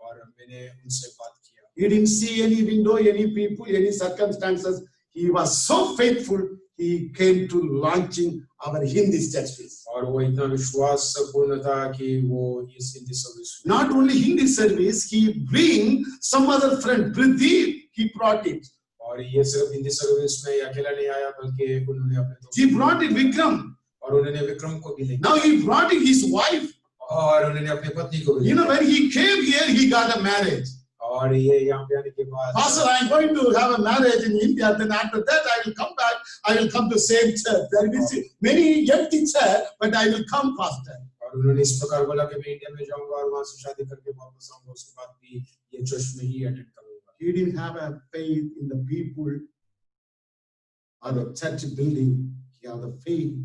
और मैंने उनसे बात किया। He didn't see any window, any people, any circumstances. He was so faithful. He came to launching our Hindi service. और वो इतना विश्वास पूर्ण था कि वो इस Hindi service. Not only Hindi service, he bring some other friend, Pradeep. He brought it. और ये सिर्फ हिंदी सर्विस में अकेला नहीं आया, बल्कि उन्होंने अपने He brought it, Vikram. और उन्होंने विक्रम को भी लेके। Now he brought it, his wife. और उन्होंने अपनी पत्नी को भी। You know, when he came here, he got a marriage. और ये यहाँ पे आने के बाद। Pastor, I am going to have a marriage in India. Then after that, I will come back. I will come to same church. There will be many empty church, but I will come, Pastor. और उन्होंने इस प्रकार बोला कि मैं India में जाऊंगा और वहाँ से शादी करके वापस आऊंगा, उसके बाद भी ये चर्च में ही अटेंड करूंगा। He didn't have a faith in the people or the church building. He had the faith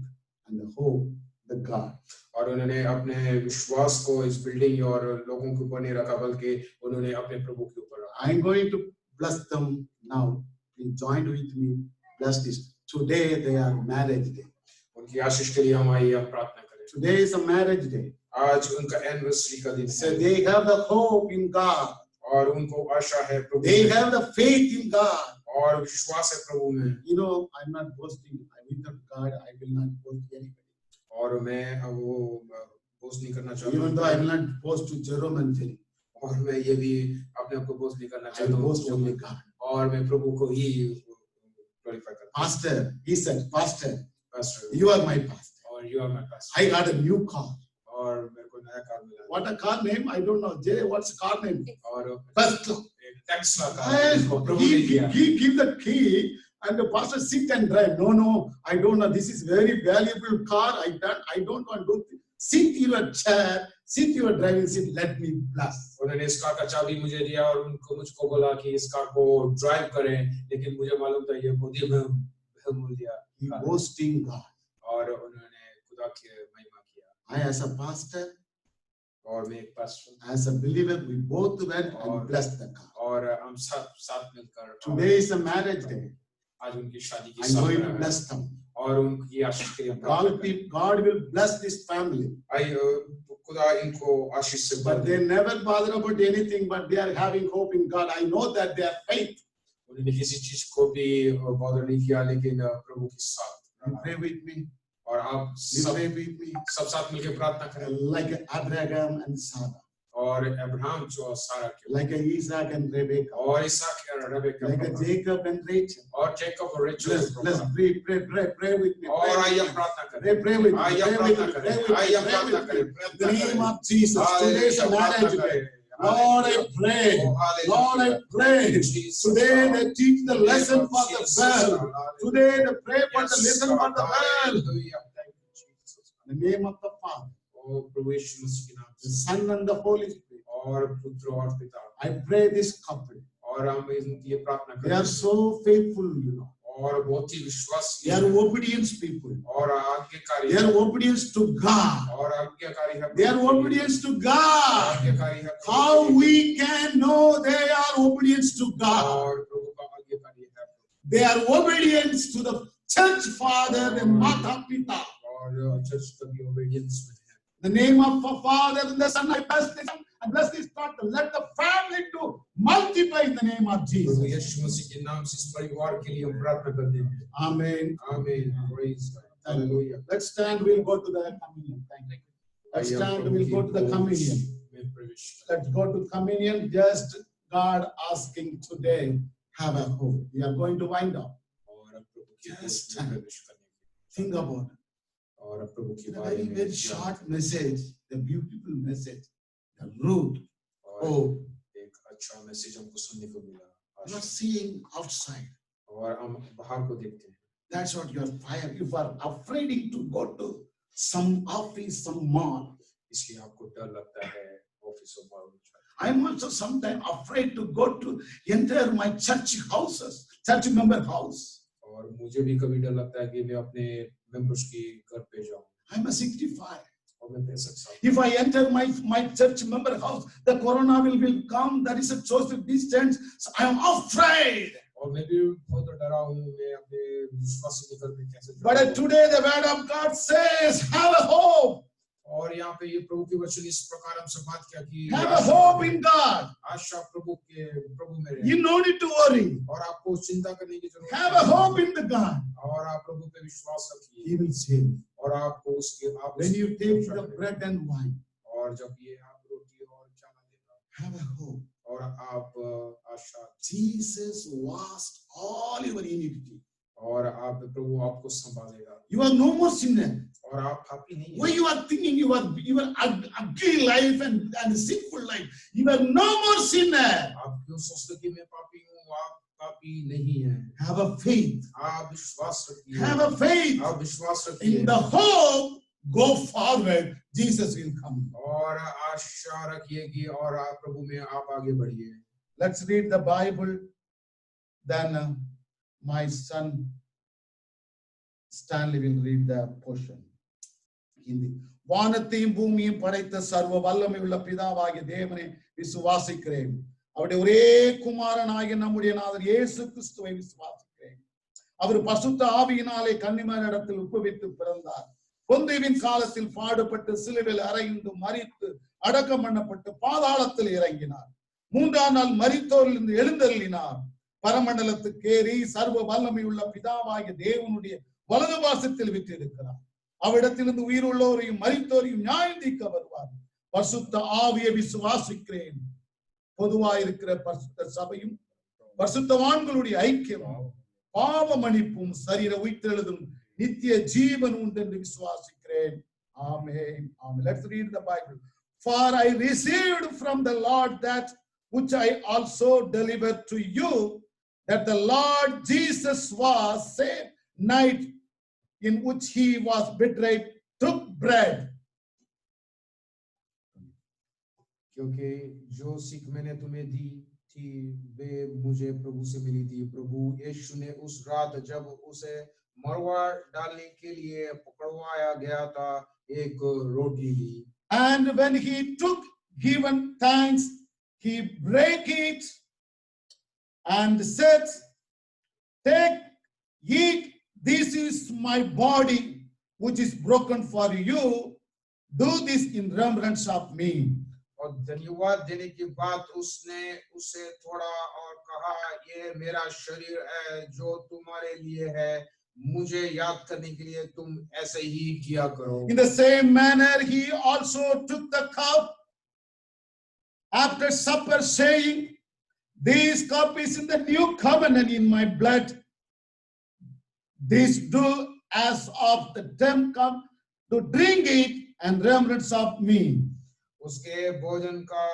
and the hope, the God. और उन्होंने अपने विश्वास को इस बिल्डिंग और लोगों के ऊपर नहीं रखा, बल्कि उन्होंने अपने प्रभु के ऊपर रखा। I am going to bless them now. Please join with me. Bless this. Today they are marriage day. उनकी आशीष के लिए हम आइए हम प्रार्थना करें। Today is a marriage day. आज उनका एनिवर्सरी का दिन So है। they have the hope in God. और उनको आशा है प्रभु They में। have the faith in God. और विश्वास है प्रभु में। You know, I'm not boasting. Without God, I will not boast anybody. और मैं वो बोझ नहीं करना चाहता Even though I will not boast to Jerome and Jerry. और मैं ये भी अपने आप को बोझ नहीं करना I चाहता will boast हूँ only God. और मैं प्रभु को ही ग्लोरीफाई करता हूँ। Pastor, he said, Pastor, Pastor, you are my pastor. और you are my pastor। I got a new car. और मेरे को नया कार मिला। What a car name? I don't know. Jay, what's the car name? और First class. Taxila car इसको प्रभु ने दिया। He give the key and the pastor sit and drive. No, I don't know. This is very valuable car. I don't want to sit in your chair, sit in your driving seat. Let me bless. उन्होंने इस car का चाबी मुझे दिया और उनको मुझको बोला कि इस कार को ड्राइव करें, लेकिन मुझे मालूम था ये बहुत ही बहुमूल्य He कार है। boasting God. और उन्होंने खुदा की महिमा किया। I as a pastor, और मैं एक pastor, as a believer, we both went and blessed the car. और हम सब साथ मिलकर। Today is a marriage day. आज उनकी शादी की I'm going to सालगिरह है bless them. और उनकी आशीष के लिए हम प्रार्थना करें। God will bless this family. खुदा इनको आशीष से भर But they. they never bother about anything, but they are having hope in God. I know that their faith. उन्होंने किसी चीज को भी बॉदर नहीं किया, लेकिन प्रभु के साथ। You pray with me. और आप You pray with me. सब साथ मिलकर प्रार्थना करें। Like Abraham and Sarah. और अब्राहम जो सारा के, Like Isaac and Rebekah. और इसहाक और Rebecca, Like Jacob and Rachel. और जेकब और Rachel. Let's pray with me. और आइए हम प्रार्थना करें। Pray with me. आइए हम प्रार्थना करें। आइए हम प्रार्थना करें। In the name of Jesus, today's a marriage day. Lord, I pray. Lord, I pray. Today they teach the lesson for the world. Today they pray for the lesson for the world. In the name of the Father, the Son, and the Holy Spirit. और पुत्र और पिता। I pray this couple. और हम ये प्रार्थना They करें। are so faithful, you know. और बहुत ही विश्वासी। They are obedient people. और आज्ञाकारी। They are obedient to God. और आज्ञाकारी है। They are obedient to God. आज्ञाकारी है। How we can know they are obedient to God? और प्रभु का आज्ञाकारी है। They are obedient to the church father and Mata Pita. और चर्च का भी obedience में है। The name of the Father and the Son, I bless this and bless this daughter. Let the family to multiply in the name of Prabhu Jesus. यीशु मसीह के नाम से इस परिवार के लिए हम प्रार्थना करते हैं। Amen. आमीन। Praise God. Hallelujah। Let's stand, we'll go to the communion. Thank you. Let's stand, we'll go to the communion. Let's go to communion. Just God asking today, have a hope. We are going to wind up. Just stand. Think about it. और प्रभु की In a बारे very, में very short message, the beautiful message, the root hope. एक अच्छा message हमको सुनने को मिला। You are seeing outside. और हम बाहर को देखते हैं। That's what you are fire. You are afraid to go to some office, some mall. इसलिए आपको डर लगता है ऑफिस और मॉल में। I am also sometimes afraid to go to enter my church houses, church member house. और मुझे भी कभी डर लगता है कि मैं अपने मेंबर्स की घर पे जाऊं। I'm a 65. और मैं 65 साल। If I enter my church member house, the corona will come. That is a social distance. So I am afraid. और मैं भी बहुत डरा हूँ, मैं अपने विश्वासी के घर पे कैसे जाऊं। But today the word of God says, have a hope. और यहाँ पे ये प्रभु के वचन इस प्रकार हमसे बात किया कि Have a hope in God. आशा प्रभु में रहे। You no need to worry. और आपको चिंता करने की जरूरत Have a hope in the God. और आप प्रभु पे विश्वास रखिए। He will save you. और आपको उसके When you take the bread and wine, और जब ये आप रोटी और चावल देना, have a hope. और आप आशा। Jesus washed all your iniquity. और आप प्रभु आपको संभालेगा। You are no more sinner. और आप पापी नहीं Why हैं। you are thinking you are ugly life and sinful life? You are no more sinner. आप क्यों सोचते कि मैं पापी हूँ? आप पापी नहीं हैं। Have a faith. आप विश्वास रखिए। Have a faith. आप विश्वास रखिए। In the hope, go forward. Jesus will come. और आशा रखिए कि और आप प्रभु में आप आगे बढ़िए। Let's read the Bible. Then my son Stanley will read the portion. Hindi. வானத்தையும் பூமியும் படைத்த சர்வ வல்லமை உள்ள பிதாவாகிய தேவனை விசுவாசிக்கிறேன். அவருடைய ஒரே குமாரனாகிய நம்முடைய நாதர் இயேசு கிறிஸ்துவை விசுவாசிக்கிறேன். அவர் பசுத்த ஆவியினாலே கன்னிமரிடத்தில் உட்பவித்து பிறந்தார். பொந்திவின் காலத்தில் பாடுபட்டு சிலுவையில் அறையுண்டு மரித்து அடக்கம் பண்ணப்பட்டு பாதாளத்தில் இறங்கினார். மூன்றாம் நாள் மரித்தோரிலிருந்து எழுந்தருளினார். பரமண்டலத்துக்கு ஏறி சர்வ வல்லமை உள்ள பிதாவாகிய தேவனுடைய வலது பாசத்தில் விட்டிருக்கிறார். அவ்விடத்திலிருந்து உயிருள்ளோரையும் மரித்தோரையும் நியாயம் தீர்க்க வருவார். பரிசுத்த ஆவியை விசுவாசிக்கிறேன். பொதுவாயிருக்கிற பரிசுத்த சபையும் பரிசுத்தவான்களுடைய ஐக்கியமும் பாவ மன்னிப்பும் சரீர உயிர்த்தெழுதும் நித்திய ஜீவன் உண்டு என்று விசுவாசிக்கிறேன். ஆமென். Amen. Let's read the Bible. For I received from the Lord that which I also delivered to you, that the Lord Jesus was same night in which he was betrayed, took bread. क्योंकि जो सीख मैंने तुम्हें दी थी वे मुझे प्रभु से मिली थी। प्रभु यीशु ने उस रात जब उसे मरवा डालने के लिए पकड़वाया गया था, एक रोटी ली। And when he took given thanks, he broke it and said, take eat, this is my body, which is broken for you. Do this in remembrance of me. और धन्यवाद देने के बाद उसने उसे थोड़ा और कहा, ये मेरा शरीर है जो तुम्हारे लिए है, मुझे याद करने के लिए तुम ऐसे ही किया करो। In the same manner, he also took the cup after supper, saying, this cup is in the new covenant in my blood. This do as of the time come to drink it and remembrance of me. उसके भोजन का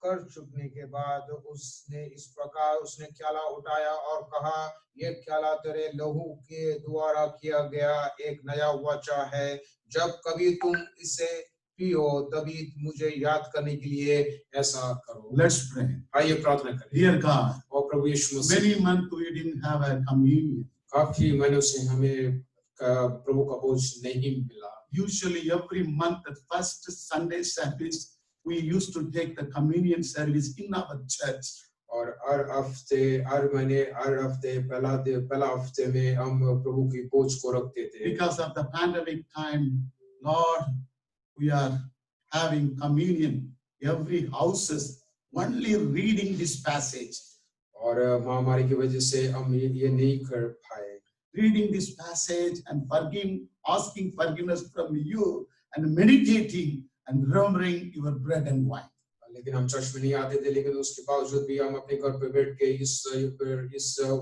कर चुकने के बाद उसने इस प्रकार उसने क्याला उठाया और कहा, ये क्याला तेरे लहू के द्वारा किया गया एक नया वाचा है, जब कभी तुम इसे पियो तभी मुझे याद करने के लिए ऐसा करो। Let's pray. आइए प्रार्थना करें। Dear God, और प्रभु यीशु मसीह, many months we didn't have a communion. काफी महीनों से हमें प्रभु का भोज नहीं मिला। Usually every month, the first Sunday service, we used to take the communion service in our church. और हर हफ्ते हर महीने हर हफ्ते पहला हफ्ते में हम प्रभु की भोज को रखते थे। Because of the pandemic time, Lord, we are having communion. Every house is only reading this passage. और महामारी की वजह से हम ये नहीं कर पाए। Reading this passage and asking forgiveness from you and meditating and remembering your bread and wine. लेकिन हम चर्च में नहीं आते थे, लेकिन उसके बावजूद भी हम अपने घर पे बैठ के इस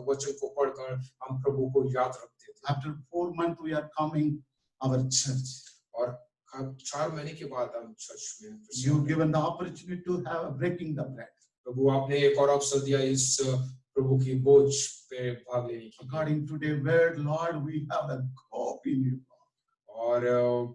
वचन को पढ़कर हम प्रभु को याद रखते थे। After 4 months, we are coming our church. और 4 महीने के बाद हम चर्च में You given the opportunity to have breaking the bread. प्रभु आपने एक और अवसर दिया इस प्रभु की भोज पे भाग लेने की। According to the word, Lord, we have the hope in you. और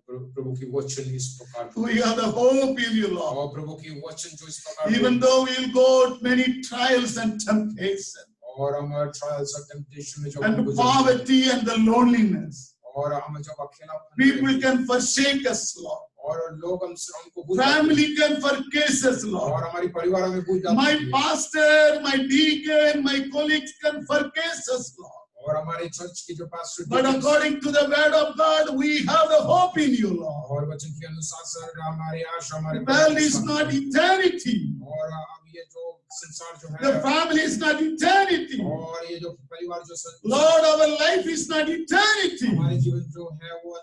प्रभु की वचन इस प्रकार We have the hope in you, Lord. और प्रभु की वचन जो इस प्रकार Even though we will go many trials and temptation और हमारे ट्रायल्स और टेम्पटेशन में जो and poverty and the loneliness, और हम जब अकेला people can forsake us, Lord. और लोग हमको भूल Family can forsake us, Lord. और हमारी परिवार में भूल जाते My हैं pastor, my deacon, my colleagues can forsake us, Lord. और हमारे चर्च के जो pastor But according to the word of God, we have the hope in you, Lord. और वचन के अनुसार सर हमारे आशा हमारे The world is not eternity. और अब ये जो संसार जो The है family is not eternity. और ये जो परिवार जो Lord, our life is not eternity. हमारे जीवन जो है वो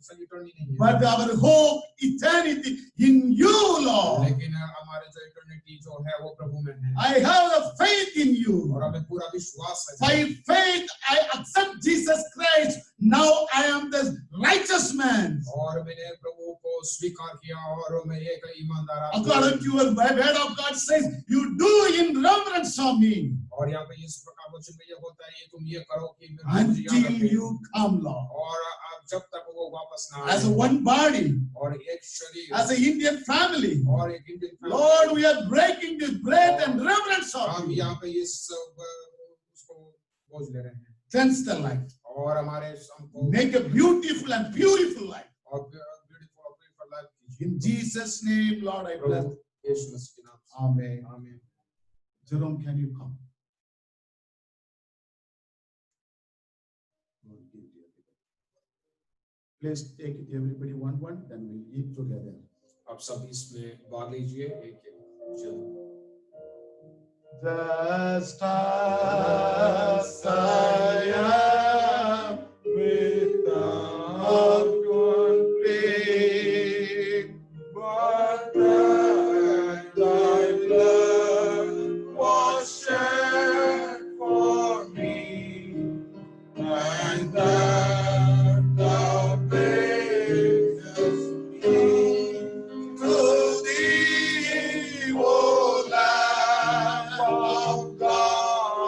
संगीतनी नहीं है, But our hope, eternity in you, Lord. लेकिन हमारे जो इटर्निटी जो है वो प्रभु में है। I have a faith in you. और हमें पूरा विश्वास है। By faith, I accept Jesus Christ. Now I am the righteous man. और मैंने प्रभु को स्वीकार किया और मैं एक ईमानदार आदमी। According to your word of God says, you do in reverence of me. और यहाँ पे इस प्रकार वचन में ये होता है, ये तुम ये करो कि मैं मुझे याद Until रखे। you come, Lord. और अब जब तक वो वापस ना As a आए one body, और एक शरीर as an Indian family, और एक Indian Lord, we are breaking this bread and reverence of हम you. यहाँ पे इस उसको बोझ ले रहे हैं Cleanse the life. और हमारे हमको Make a beautiful and beautiful life. और ब्यूटीफुल और ब्यूटीफुल लाइफ कीजिए। In Jesus' name, Lord, I bless. प्रभु यीशु मसीह के नाम से Amen. आमीन। Jerome, can you come? Please take it, everybody one, then we'll eat together. आप सब इसमें भाग लीजिए एक जन Just as I am without complete, but that thy blood was shed for me, and that thou makest me to thee, O Lamb of God.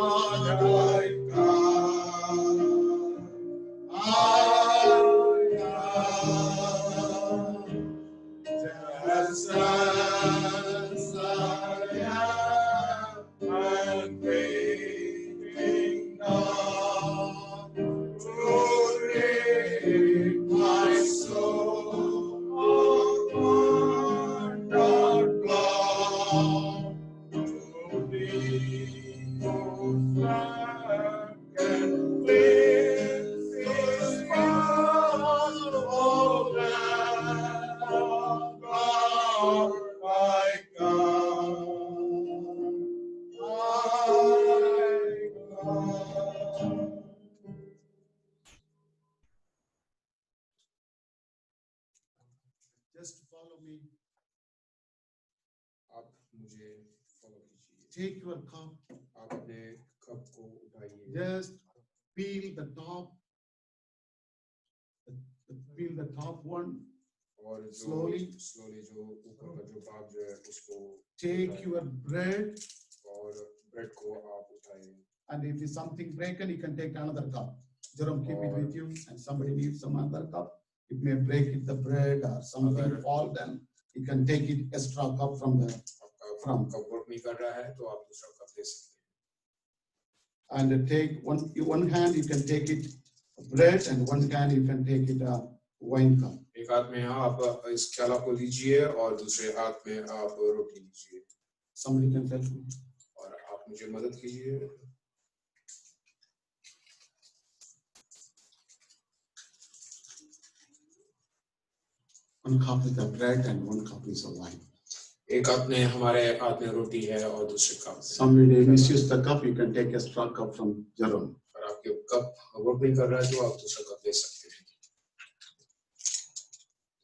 me. आप मुझे follow कीजिए। Take your cup. आप अपने कप को उठाइए। Just peel the top. Peel the top one. और Slowly. जो ऊपर का जो भाग जो है उसको Take your bread. और ब्रेड को आप उठाइए। And if it's something broken, you can take another cup. Jerome, keep it with you. And somebody needs some other cup. It may break it, the bread or something fall, then you can take it extra cup from the cup work नहीं कर रहा है तो आप दूसरा cup ले सकते हैं। and take one hand you can take it bread and one hand you can take it a wine cup. एक हाथ में आप इस प्याला को लीजिए और दूसरे हाथ में आप रोटी लीजिए। Somebody can help me. और आप मुझे मदद कीजिए। One cup is the bread and one cup is a wine. एक हाथ में हमारे हाथ में रोटी है और दूसरे cup. Somebody misuse the cup, you can take a straw cup from Jerome. और आपके कप वर्क नहीं कर रहा है तो आप दूसरा कप ले सकते हैं।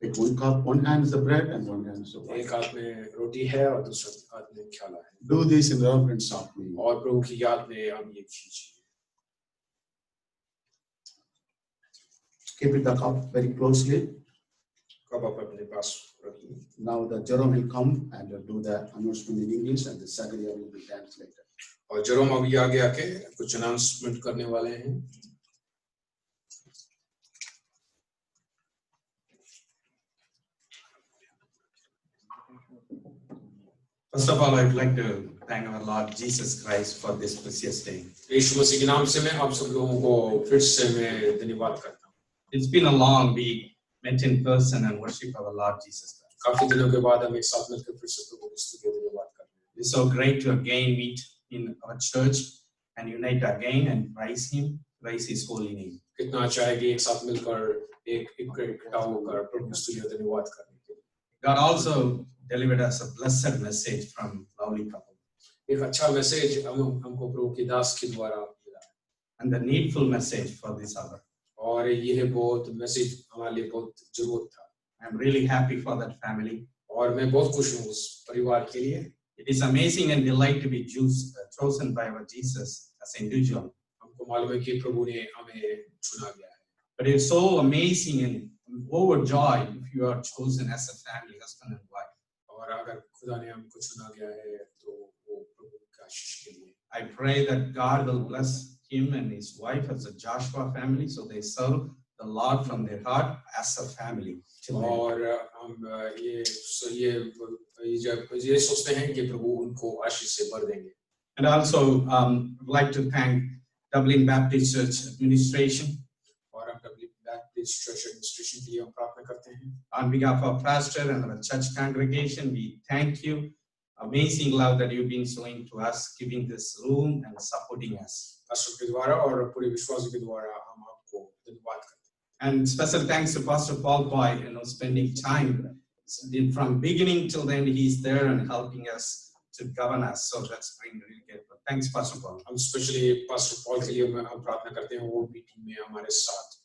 Take one cup, one hand is the bread and one hand is the wine. एक हाथ में रोटी है और दूसरा हाथ में प्याला है। Do this in reverence of me. और प्रभु की याद में हम ये कीजिए। Keep it the cup very closely. Cup आप अपने पास रखिए। Now the Jerome will come and do the announcement in English and the Zachariah will be translated. और जेरोम अभी आगे आके कुछ अनाउंसमेंट करने वाले हैं। First of all, I would like to thank our Lord Jesus Christ for this precious day. यीशु मसीह के नाम से मैं आप सब लोगों को फिर से मैं धन्यवाद करता हूँ। It's been a long week, met in person and worship our Lord Jesus Christ. काफी दिनों के बाद हम एक साथ मिलकर फिर से प्रभु यीशु के धन्यवाद करते हैं। It's so great to again meet in our church and unite again and praise Him, praise His holy name. कितना अच्छा है कि एक साथ मिलकर एक इकट्ठा होकर प्रभु यीशु के धन्यवाद करने के लिए। God also delivered us a blessed message from lovely couple. एक अच्छा मैसेज हमको प्रभु की दास के द्वारा मिला and the needful message for this hour. और यह बहुत मैसेज हमारे लिए बहुत जरूरत था। I'm really happy for that family. और मैं बहुत खुश हूँ उस परिवार के लिए। It is amazing and delight to be chosen by our Jesus as an individual. हमको मालूम है कि प्रभु ने हमें चुना गया है। But it's so amazing and overjoyed if you are chosen as a family, husband and wife. और अगर खुदा ने हमको चुना गया है तो वो प्रभु की आशीष के लिए। I pray that God will bless him and his wife as a Joshua family, so they serve the Lord from their heart as a family. और हम ये सोचते हैं कि प्रभु उनको आशीष से भर देंगे। And also would like to thank Dublin Baptist Church administration. और हम Dublin Baptist Church administration के लिए हम प्रार्थना करते हैं। On behalf of pastor and our church congregation, we thank you. Amazing love that you've been showing to us, giving this room and supporting us. Pastor के द्वारा और पूरे विश्वासियों के द्वारा हम आपको धन्यवाद करते हैं। And special thanks to Pastor Paul Boy, spending time from beginning till the end. He's there and helping us to govern us. So that's been really good. Thanks, Pastor Paul. हम स्पेशली पास्टर पॉल के लिए हम प्रार्थना करते हैं, वो meeting में हमारे साथ।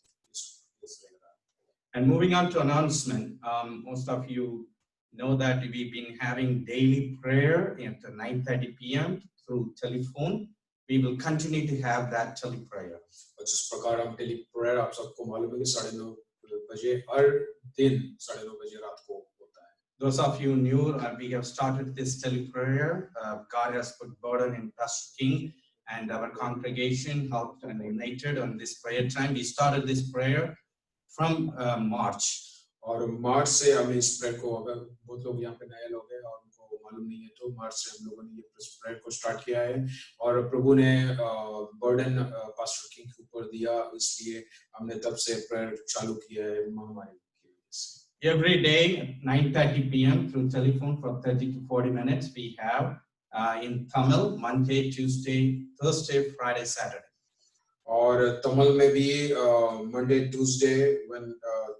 And moving on to announcement, most of you know that we've been having daily prayer at 9:30 p.m. through telephone. We will continue to have that tele prayer. और जिस प्रकार हम डेली प्रेयर आप सबको मालूम है कि 9:30 बजे हर दिन 9:30 बजे रात को होता है। Those of you new, we have started this tele prayer. God has put burden in Pastor King and our congregation helped and united on this prayer time. We started this prayer from March. और मार्च से हम इस prayer को, अगर बहुत लोग यहाँ पे नए लोग हैं और उनको मालूम नहीं है तो मार्च से हम लोगों ने ये प्रेयर को स्टार्ट किया है और प्रभु ने बर्डन पास्टर किंग के ऊपर दिया, इसलिए हमने तब से प्रेयर चालू किया है महामारी की वजह से। Every day at 9:30 p.m. through telephone for 30 to 40 minutes we have in Tamil, Monday, Tuesday, Thursday, Friday, Saturday. और तमिल में भी Monday, Tuesday,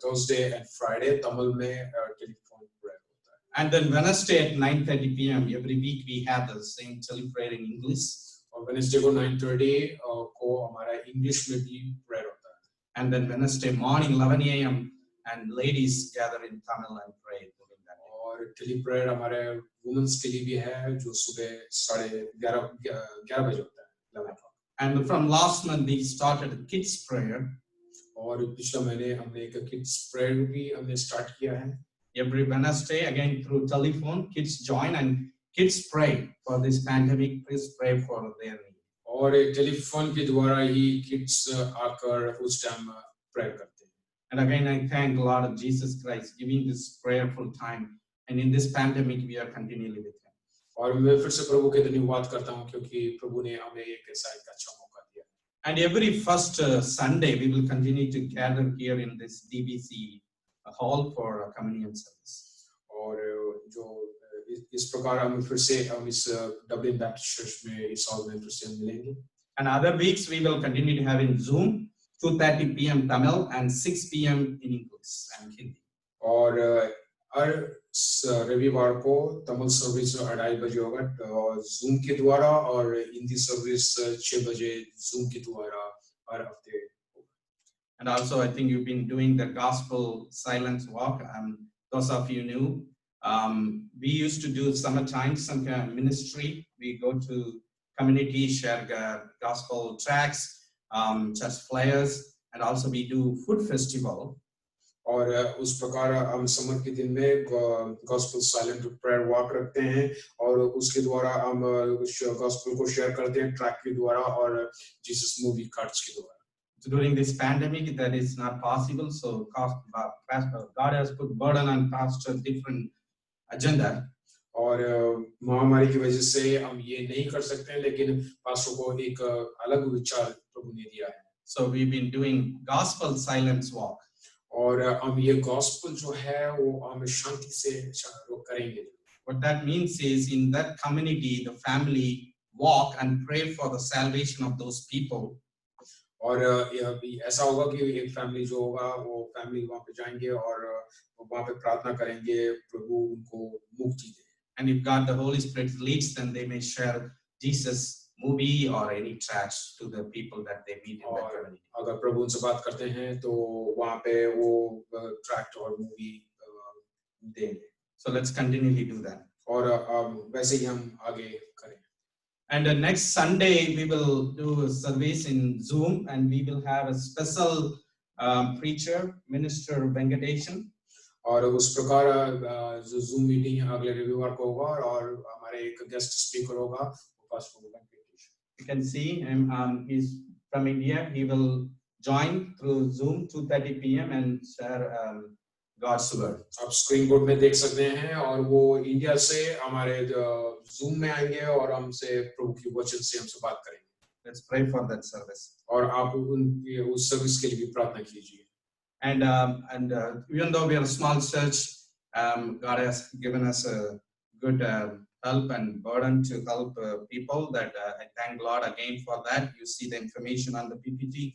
Thursday and Friday Tamil में टेलीफोन प्रेयर होता है। And then Wednesday at 9:30 p.m. every week we have the same tele prayer in English. और Wednesday को 9:30 को हमारा इंग्लिश में भी प्रेयर होता है। And then Wednesday morning 11 a.m. and ladies gather in Tamil and pray during that day. और tele prayer हमारे वुमेन्स के लिए भी है जो सुबह 11:30 बजे होता है 11 o'clock। And from last month we started a kids prayer. और पिछले महीने हमने एक किड्स प्रेयर भी हमने स्टार्ट किया है। Every Wednesday, again through telephone, kids join and kids pray for this pandemic. Please pray for their need. और टेलीफोन के द्वारा ही किड्स आकर उस टाइम प्रेयर करते हैं। And again, I thank the Lord Jesus Christ giving this prayerful time. And in this pandemic, we are continually with Him. और मैं फिर से प्रभु के धन्यवाद करता हूँ क्योंकि प्रभु ने हमें एक ऐसा एक अच्छा मौका दिया। And every first Sunday, we will continue to gather here in this DBC hall for a communion service. और जो इस प्रकार हम फिर से हम इस डबलिन बैप्टिस्ट चर्च में इस हॉल में फिर से मिलेंगे। And other weeks, we will continue to have in Zoom 2:30 p.m. Tamil and 6 p.m. in English and Hindi. और हर रविवार को तमिल सर्विस 2:30 बजे होगा जूम के द्वारा और हिंदी सर्विस 6 बजे जूम के द्वारा हर हफ्ते। And also, I think you've been doing the gospel silence walk. Those of you knew, we used to do summertime, some kind of ministry. We go to community, share gospel tracts, church flyers, and also we do food festival. और उस प्रकार हम summer के दिन में gospel silent prayer walk रखते हैं और उसके द्वारा हम गॉस्पेल को शेयर करते हैं ट्रैक के द्वारा और जीसस मूवी कार्ड्स के द्वारा। So during this pandemic, that is not possible. So God has put burden on pastor different agenda. और महामारी की वजह से हम ये नहीं कर सकते हैं लेकिन पास्टर को एक अलग विचार प्रभु ने दिया है। So we've been doing gospel silence walk. और हम ये गॉस्पेल जो है वो हम शांति से करेंगे। What that means is in that community, the family walk and pray for the salvation of those people. और यह भी ऐसा होगा कि एक फैमिली जो होगा वो फैमिली वहाँ पे जाएंगे और वहाँ पे प्रार्थना करेंगे प्रभु उनको मुक्ति दे। And if God the Holy Spirit leads them, they may share Jesus movie or any tracts to the people that they meet in that community. अगर प्रभु उनसे बात करते हैं तो वहाँ पे वो ट्रैक्ट और मूवी देंगे। So let's continually do that. और वैसे ही हम आगे करें। And next Sunday we will do a service in Zoom, and we will have a special preacher, Minister Venkatesan. और उस प्रकार जो Zoom मीटिंग अगले रविवार को होगा और हमारे एक गेस्ट स्पीकर होगा pastor Venkatesh. You can see him. He's from India. He will join through Zoom 2:30 p.m. and share God's word. आप स्क्रीन बोर्ड में देख सकते हैं और वो इंडिया से हमारे Zoom में आएंगे और हमसे प्रभु की वचन से हमसे बात करेंगे। Let's pray for that service. और आप उनकी उस सर्विस के लिए भी प्रार्थना कीजिए। And even though we are a small church, God has given us a good help and burden to help people. That I thank Lord again for that. You see the information on the PPT.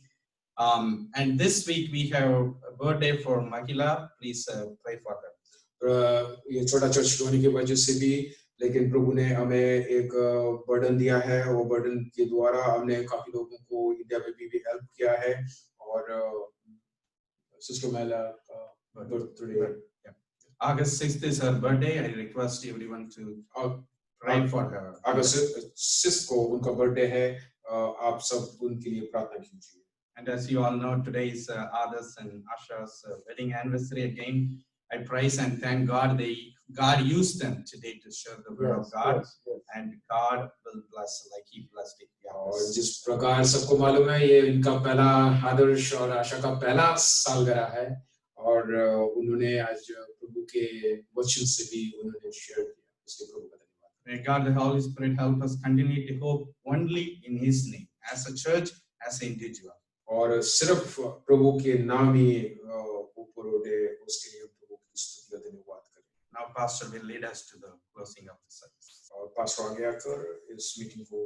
And this week we have a birthday for Mahila. Please pray for her. ये छोटा church होने की वजह से भी लेकिन प्रभु ने हमें एक बर्डन दिया है। वो बर्डन के द्वारा हमने काफी लोगों को इंडिया में भी हेल्प किया है और सिस्टर महिला का birthday August 6th is her birthday. I request everyone to pray for her. अगस्त 6 को उनका बर्थडे है। आप सब उनके लिए प्रार्थना कीजिए। And as you all know, today is Adas and Asha's wedding anniversary again. I praise and thank God. God used them today to share the word of God, and God will bless like He blessed it. और जिस प्रकार सबको मालूम है ये इनका पहला आदर्श और आशा का पहला सालगिरह है और उन्होंने आज प्रभु के वचन से भी उन्होंने शेयर किया। इसके प्रभु का धन्यवाद। May God the Holy Spirit help us continue to hope only in His name, as a church, as an individual. और सिर्फ प्रभु के नाम ही ऊपर उठे उसके लिए प्रभु की स्तुति का धन्यवाद करें। Now Pastor will lead us to the closing of the service. और पास्टर आगे आकर इस मीटिंग को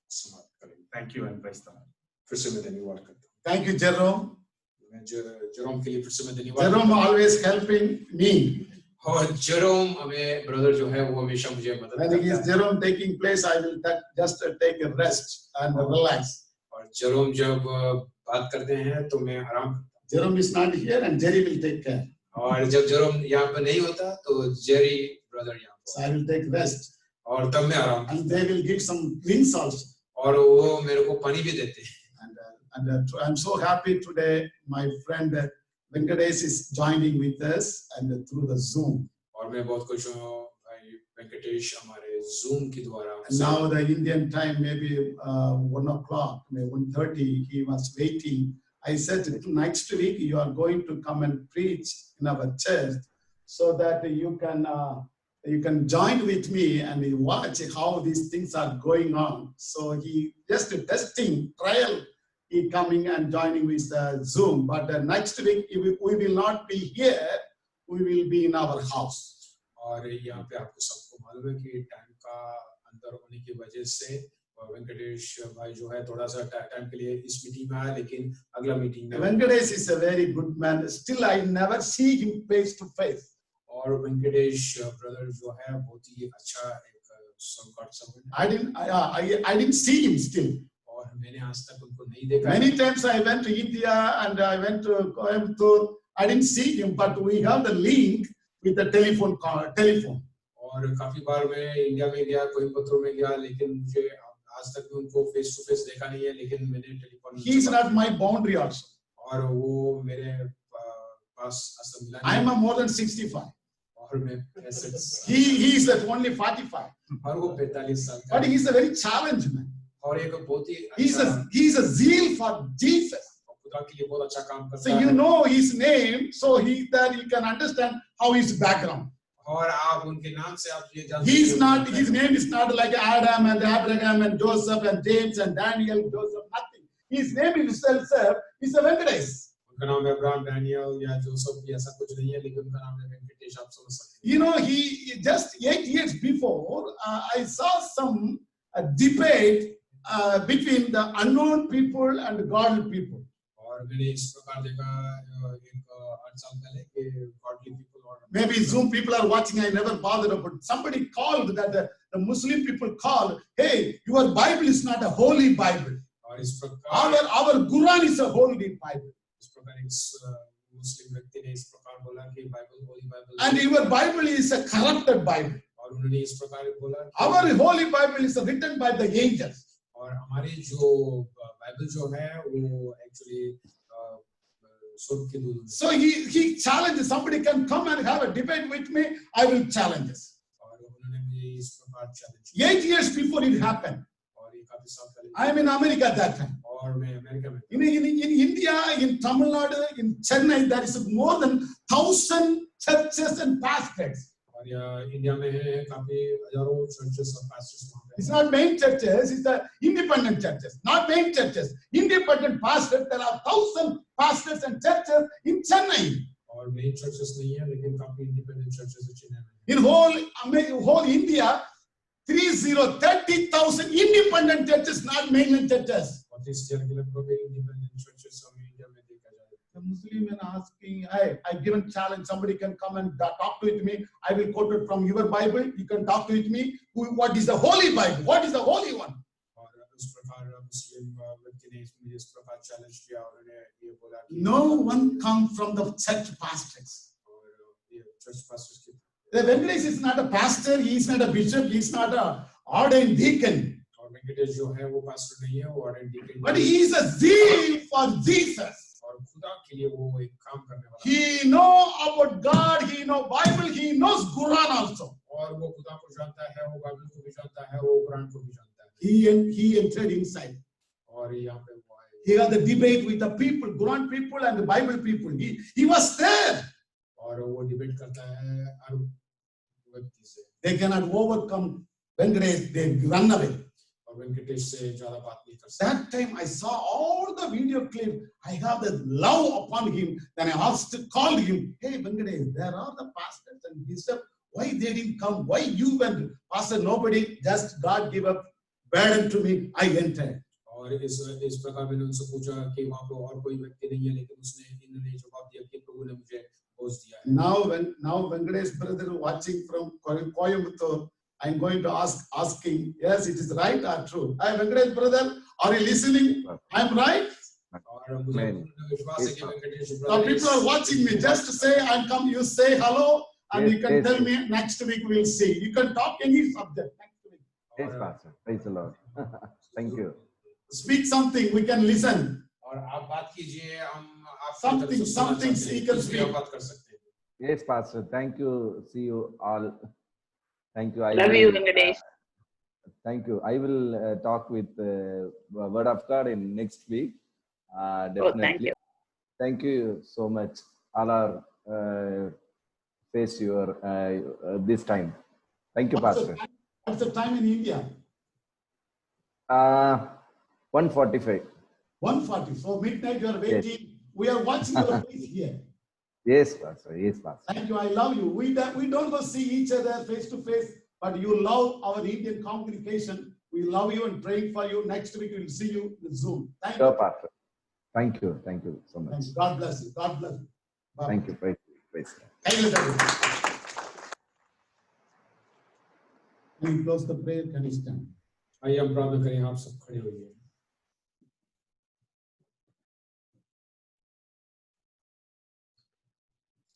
समाप्त करेंगे। Thank you and praise the Lord. फिर से मैं धन्यवाद करता हूँ। Thank you, Jerome. मैं जेरोम के लिए फिर से मैं धन्यवाद। Jerome always helping me. और जेरोम हमें ब्रदर जो है वो हमेशा मुझे मदद करता है। When is Jerome taking place, I will just take a rest and relax. और जेरोम जब बात करते हैं तो मैं आराम करता हूँ। Jerome is not here and Jerry will take care. और जब जेरोम यहाँ पे नहीं होता तो जेरी ब्रदर यहाँ So I will take rest. और तब मैं आराम And they will give some drinks also. और वो मेरे को पानी भी देते हैं And I'm so happy today. My friend Venkatesh is joining with us and through the Zoom. और मैं बहुत खुश हूँ भाई वेंकटेश हमारे जूम के द्वारा And now the Indian time, maybe 1 o'clock, maybe 1:30, he was waiting. I said, next week you are going to come and preach in our church so that you can join with me and watch how these things are going on. So he just testing, trial, he coming and joining with Zoom. But next week we will not be here, we will be in our house. और यहाँ पे आपको सबको मालूम है कि time का अंतर होने की वजह से वेंकटेश भाई जो है थोड़ा सा टाइम के लिए इस मीटिंग में आया लेकिन अगला मीटिंग में Venkatesh is a very good man. Still, I never see him face to face. और वेंकटेश ब्रदर जो है बहुत ही अच्छा एक servant I didn't see him still. और मैंने आज तक उनको नहीं देखा Many times I went to India and I went to Coimbatore. I didn't see him, but we have the link with the telephone. और काफी बार मैं इंडिया में गया कोयम्बतूर में गया लेकिन मुझे आज तक भी उनको फेस टू फेस देखा नहीं है लेकिन मैंने telephone He is not my boundary also. और वो मेरे पास आज तक मिला I नहीं am more than 65. और मैं He is at only 45. और वो 45 साल का But he is a very challenged man. और एक बहुत ही He is a zeal for Jesus. खुदा के लिए बहुत अच्छा काम करता So you know his name, so that you can understand how his background. और आप उनके नाम से आप ये जानते His name is not like Adam and Abraham and Joseph and James and Daniel, Joseph, nothing. His name itself is a Venkatesh. उनका नाम अब्राहम डैनियल या जोसेफ भी ऐसा कुछ नहीं है लेकिन उनका नाम है वेंकटेश आप समझ सकते हैं You know, he just 8 years before, I saw some debate between the unknown people and godly people. और मैंने इस प्रकार देखा एक 8 साल पहले कि गॉडली पीपल और Maybe Zoom people are watching, I never bothered about. Somebody called that the Muslim people called, hey, your Bible is not a holy Bible. और इस प्रकार Our Quran is a holy Bible. इस प्रकार एक मुस्लिम व्यक्ति ने इस प्रकार बोला कि Bible Holi Bible And your Bible is a corrupted Bible. और उन्होंने इस प्रकार बोला Our holy Bible is written by the angels. और हमारी जो बाइबल जो है वो एक्चुअली स्वर्ग के दूत So he challenged, somebody can come and have a debate with me, I will challenge this. और उन्होंने मुझे इस प्रकार challenge 8 years before it happened, और ये काफी साल पहले I am in America at that time. और मैं अमेरिका में In India, in Tamil Nadu, in Chennai, there is more than 1,000 churches and pastors. और यहाँ इंडिया में है काफी हजारों चर्चेस और पास्टर्स वहाँ पे It's not main churches, it's the independent churches, not main churches. Independent pastors, there are 1,000 pastors and churches in Chennai. और मेन चर्चेस नहीं है लेकिन काफी इंडिपेंडेंट चर्चेस है चेन्नई में In whole India, 30,000 independent churches, not mainland churches. और 30,000 के लगभग इंडिपेंडेंट चर्चेस हमें इंडिया में देखा जाए The Muslim man asking, I given challenge, somebody can come and talk with me. I will quote it from your Bible. You can talk with me. What is the holy Bible? What is the holy one? और उस प्रकार मुस्लिम व्यक्ति ने मुझे इस प्रकार challenge किया और उन्हें ये बोला कि No one come from the church pastors. और ये चर्च पास्टर्स की The Venkatesh is not a pastor. He is not a bishop. He is not a ordained deacon. और वेंकटेश जो है वो पास्टर नहीं है वो ऑर्डेंड deacon But he is a zeal for Jesus. और खुदा के लिए वो एक काम करने वाला He know about God. He know Bible. He knows Quran also. और वो खुदा को जानता है वो बाइबल को भी जानता है वो कुरान को भी जानता है He entered inside. और यहाँ पे वो आए He had the debate with the people, Quran people and the Bible people. He was there. और वो डिबेट करता है हर व्यक्ति से They cannot overcome Venkatesh. They run away. और वेंकटेश से ज्यादा बात नहीं कर सकता That time I saw all the video clip. I have the love upon him. Then I asked, called him. Hey Venkatesh, there are the pastors and bishops. Why they didn't come? Why you went? Pastor, nobody. Just God give up burden to me. I entered. और इस प्रकार मैंने उनसे पूछा कि वहाँ पे और कोई व्यक्ति नहीं है लेकिन इन्होंने जवाब दिया कि प्रभु ने मुझे बोझ दिया है Now Venkatesh brother watching from Coimbatore, I'm going to asking, yes, it is right or true. Hi Venkatesh brother, are you listening? I'm right? और मुझे विश्वास है कि Venkatesh Now people are watching me. Just say I'm come. You say hello. and you can Yes, tell yes. me next week we'll see. You can talk any subject next week. Yes, Pastor. Praise the Lord. Thank you. Speak something, we can listen. और आप बात कीजिए, हम आपकी Something- तरफ से सुनना something चाहते हैं, you can कुछ भी speak. आप बात कर सकते हैं. Yes, Pastor. Thank you. See you all. Thank you. I Love you, will, Venkatesh. thank you. I will talk with Word of God in next week. Oh, Definitely. thank you. Thank you so much. All are face your this time. Thank you, What's the Pastor. time- What's the time in India? 1:45. 1:40. So midnight you are waiting. We are watching your face here. Yes, Pastor. Yes, Pastor. Thank you. I love you. We don't go see each other face to face, but you love our Indian congregation. We love you and praying for you. Next week we'll see you in Zoom. Thank Sure, you. Pastor. Thank you. Thank you so much. Thank you. God bless you. God bless you. Bye. Thank you. Praise God. Thank you, everyone. Can you close the prayer? Can you stand? आइए हम प्रार्थना करें, आप सब खड़े होइए.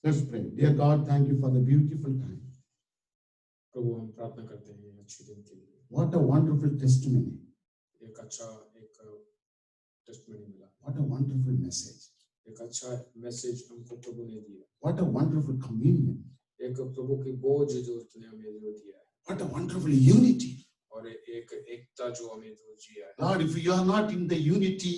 Let's pray. Dear God, thank you for the beautiful time. प्रभु हम प्रार्थना करते हैं अच्छे दिन के लिए. What a wonderful testimony. एक अच्छा टेस्टमनी मिला, What a wonderful message. एक अच्छा मैसेज हमको प्रभु ने दिया, What a wonderful communion. एक प्रभु की बोझ जो उसने हमें जो दिया है, What a wonderful unity. और एक एकता जो हमें जो दिया है. Lord, if you are not in the unity,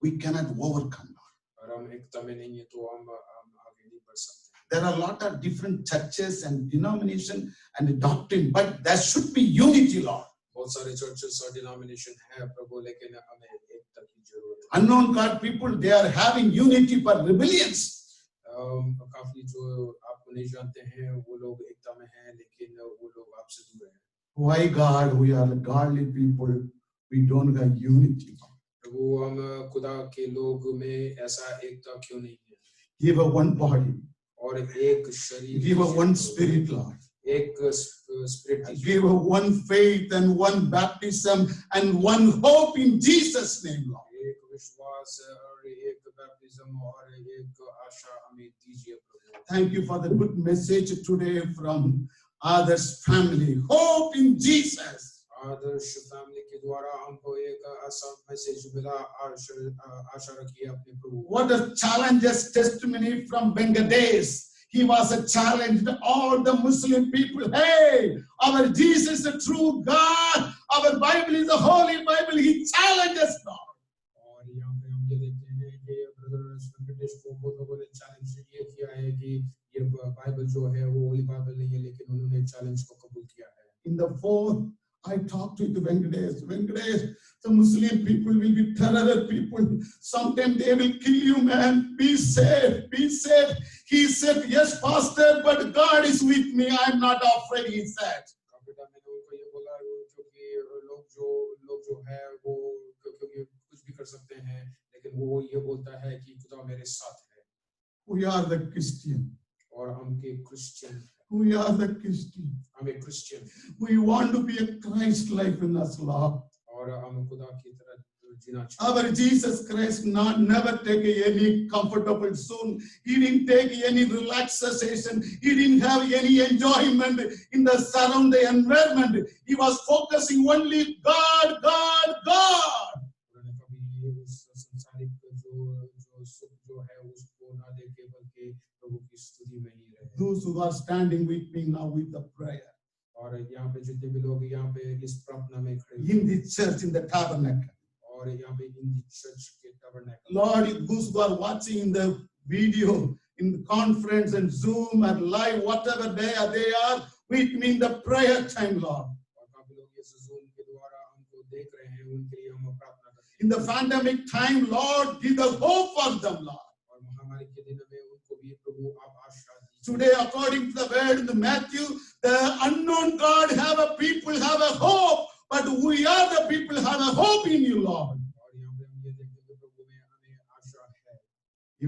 we cannot overcome. Lord. और हम एकता में नहीं है तो हम आगे नहीं बढ़ सकते. There are a lot of different churches and denomination and doctrine, but there should be unity, Lord. बहुत सारे चर्चेस और डिनोमिनेशन है प्रभु, लेकिन हमें एकता की जरूरत है. Unknown God people, they are having unity but rebellions. काफी जो आपको नहीं जानते हैं वो लोग एकता में हैं, लेकिन वो लोग आपसे दूर हैं. Why God? We are godly people. We don't have unity. प्रभु हम खुदा के लोग में ऐसा एकता क्यों नहीं है? Give us one body. और एक शरीर, Give us one spirit, Lord. एक spirit, Give us one faith and one baptism and one hope in Jesus' name, Lord. एक विश्वास और एक बैप्टिज्म और एक आशा हमें दीजिए प्रभु. Thank you for the good message today from others' family. Hope in Jesus. Adarsh family के द्वारा हमको एक ऐसा मैसेज मिला, आशा रखिए अपने प्रभु. What a challenges testimony from Bangladesh. He was a challenge to all the Muslim people. Hey, our Jesus is a true God. Our Bible is a holy Bible. He challenges God. और यहाँ पे हम ये देखते हैं कि brother Venkatesh को बहुत लोगों ने चैलेंज ये किया है कि ये बाइबल जो है वो होली बाइबल नहीं है, लेकिन उन्होंने चैलेंज को कबूल किया है. In the fourth, I talked to the Venkatesh. Venkatesh, the Muslim people will be terror people. Sometimes they will kill you, man. Be safe, be safe. He said, yes, pastor, but God is with me. I'm not afraid, he said. बेटा मैंने उनको ये बोला क्योंकि लोग जो है वो क्योंकि कुछ भी कर सकते हैं, लेकिन वो ये बोलता है कि खुदा मेरे साथ है. We are the Christian. और हम के Christian, We are the Christian. हम एक Christian, We want to be a Christ life in us, Lord. और हम खुदा की तरह जीना चाहते हैं. Our Jesus Christ never take any comfortable zone. He didn't take any relaxation. He didn't have any enjoyment in the surrounding environment. He was focusing only God, God, God. उन्होंने कभी उस संसारिक जो सुख जो है उसको ना देखे, बल्कि प्रभु की स्तुति में ही रहे. Those who are standing with me now with the prayer और यहाँ पे जितने भी लोग यहाँ पे इस प्रार्थना में खड़े in the church, in the tabernacle. और यहाँ पे इन चर्च के tabernacle, Lord, those who are watching in the video, in the conference and Zoom and live, whatever they are with me in the prayer time, Lord. और काफी लोग इस Zoom के द्वारा हमको देख रहे हैं, उनके लिए हम प्रार्थना करते हैं. In the pandemic time, Lord, give the hope for them, Lord. और महामारी के दिनों में उनको भी प्रभु आप आशीर्वाद दीजिए. Today, according to the word in the Matthew, the unknown God have a people have a hope, but we are the people have a hope in you, Lord. और यहाँ पे हम ये देखते हैं कि प्रभु में हमें आशा है.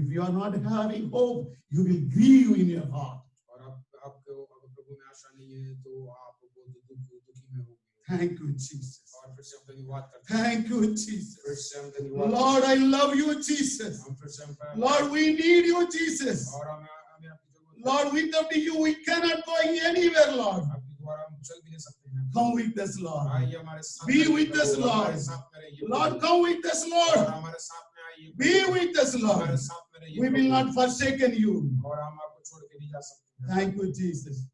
If you are not having hope, you will grieve in your heart. और आपको अगर प्रभु में आशा नहीं है तो आप बहुत दुखी में होंगे. Thank you, Jesus. और फिर से हम धन्यवाद करते हैं. Thank you, Jesus. फिर से हम धन्यवाद Lord, करते I love you, Jesus. हैं. हम फिर से हम Lord, we need you, Jesus. और हमें आपकी जरूरत है. Lord, without you, we cannot go anywhere, Lord. आपके द्वारा हम चल भी नहीं सकते हैं Come with us, Lord. आइए हमारे साथ Be रहिए with us, प्रभु, हमारे Lord. साथ में रहिए Lord, Prabhu. come with us, और Lord. हमारे साथ में आइए Be प्रभु। with us, हमारे Lord. साथ में रहिए We will Prabhu. not forsaken you. और हम आपको छोड़ के नहीं जा सकते हैं। Thank you, Jesus.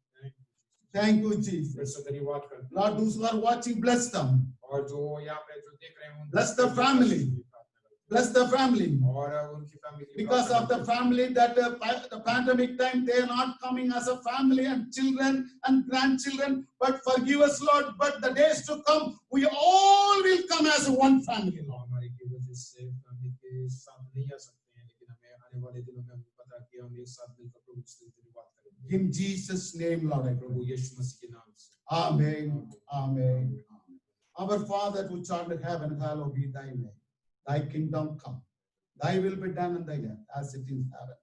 Thank you, Jesus. फिर से धन्यवाद करते हैं। Lord, those who are watching, bless them. और जो यहाँ पे जो देख रहे हैं उनको Bless the family. Bless the family. और उनकी family Because of the family that the pandemic time, they are not coming as a family and children and grandchildren, but forgive us, Lord. But the days to come, we all will come as one family, Lord. हमारी की वजह से family के साथ नहीं आ सकते हैं, लेकिन हमें आने वाले दिनों में हमको पता कि हम एक साथ मिलकर प्रभु से धन्यवाद करेंगे। In Jesus' name, Lord, I pray. प्रभु यीशु मसीह के नाम से। Amen. Amen. Our Father which art in heaven, hallowed be thy name. Thy kingdom come. Thy will be done on the earth as it is in heaven.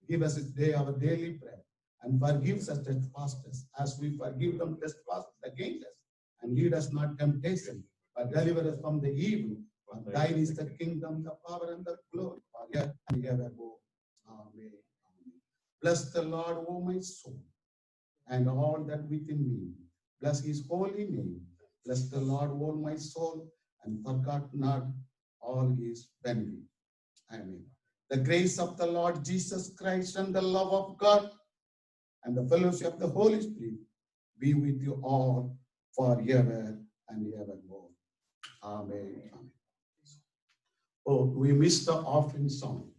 Give us this day our daily bread, and forgive us our trespasses as we forgive them trespasses against us. And lead us not temptation, but deliver us from the evil. For thine is the kingdom, the power, and the glory, forever and evermore. Amen. Bless the Lord, O my soul, and all that within me. Bless his holy name. Bless the Lord, O my soul, and forget not all his benefits. Amen. The grace of the Lord Jesus Christ and the love of God and the fellowship of the Holy Spirit be with you all forever and evermore. Amen. Oh, we missed the offering song.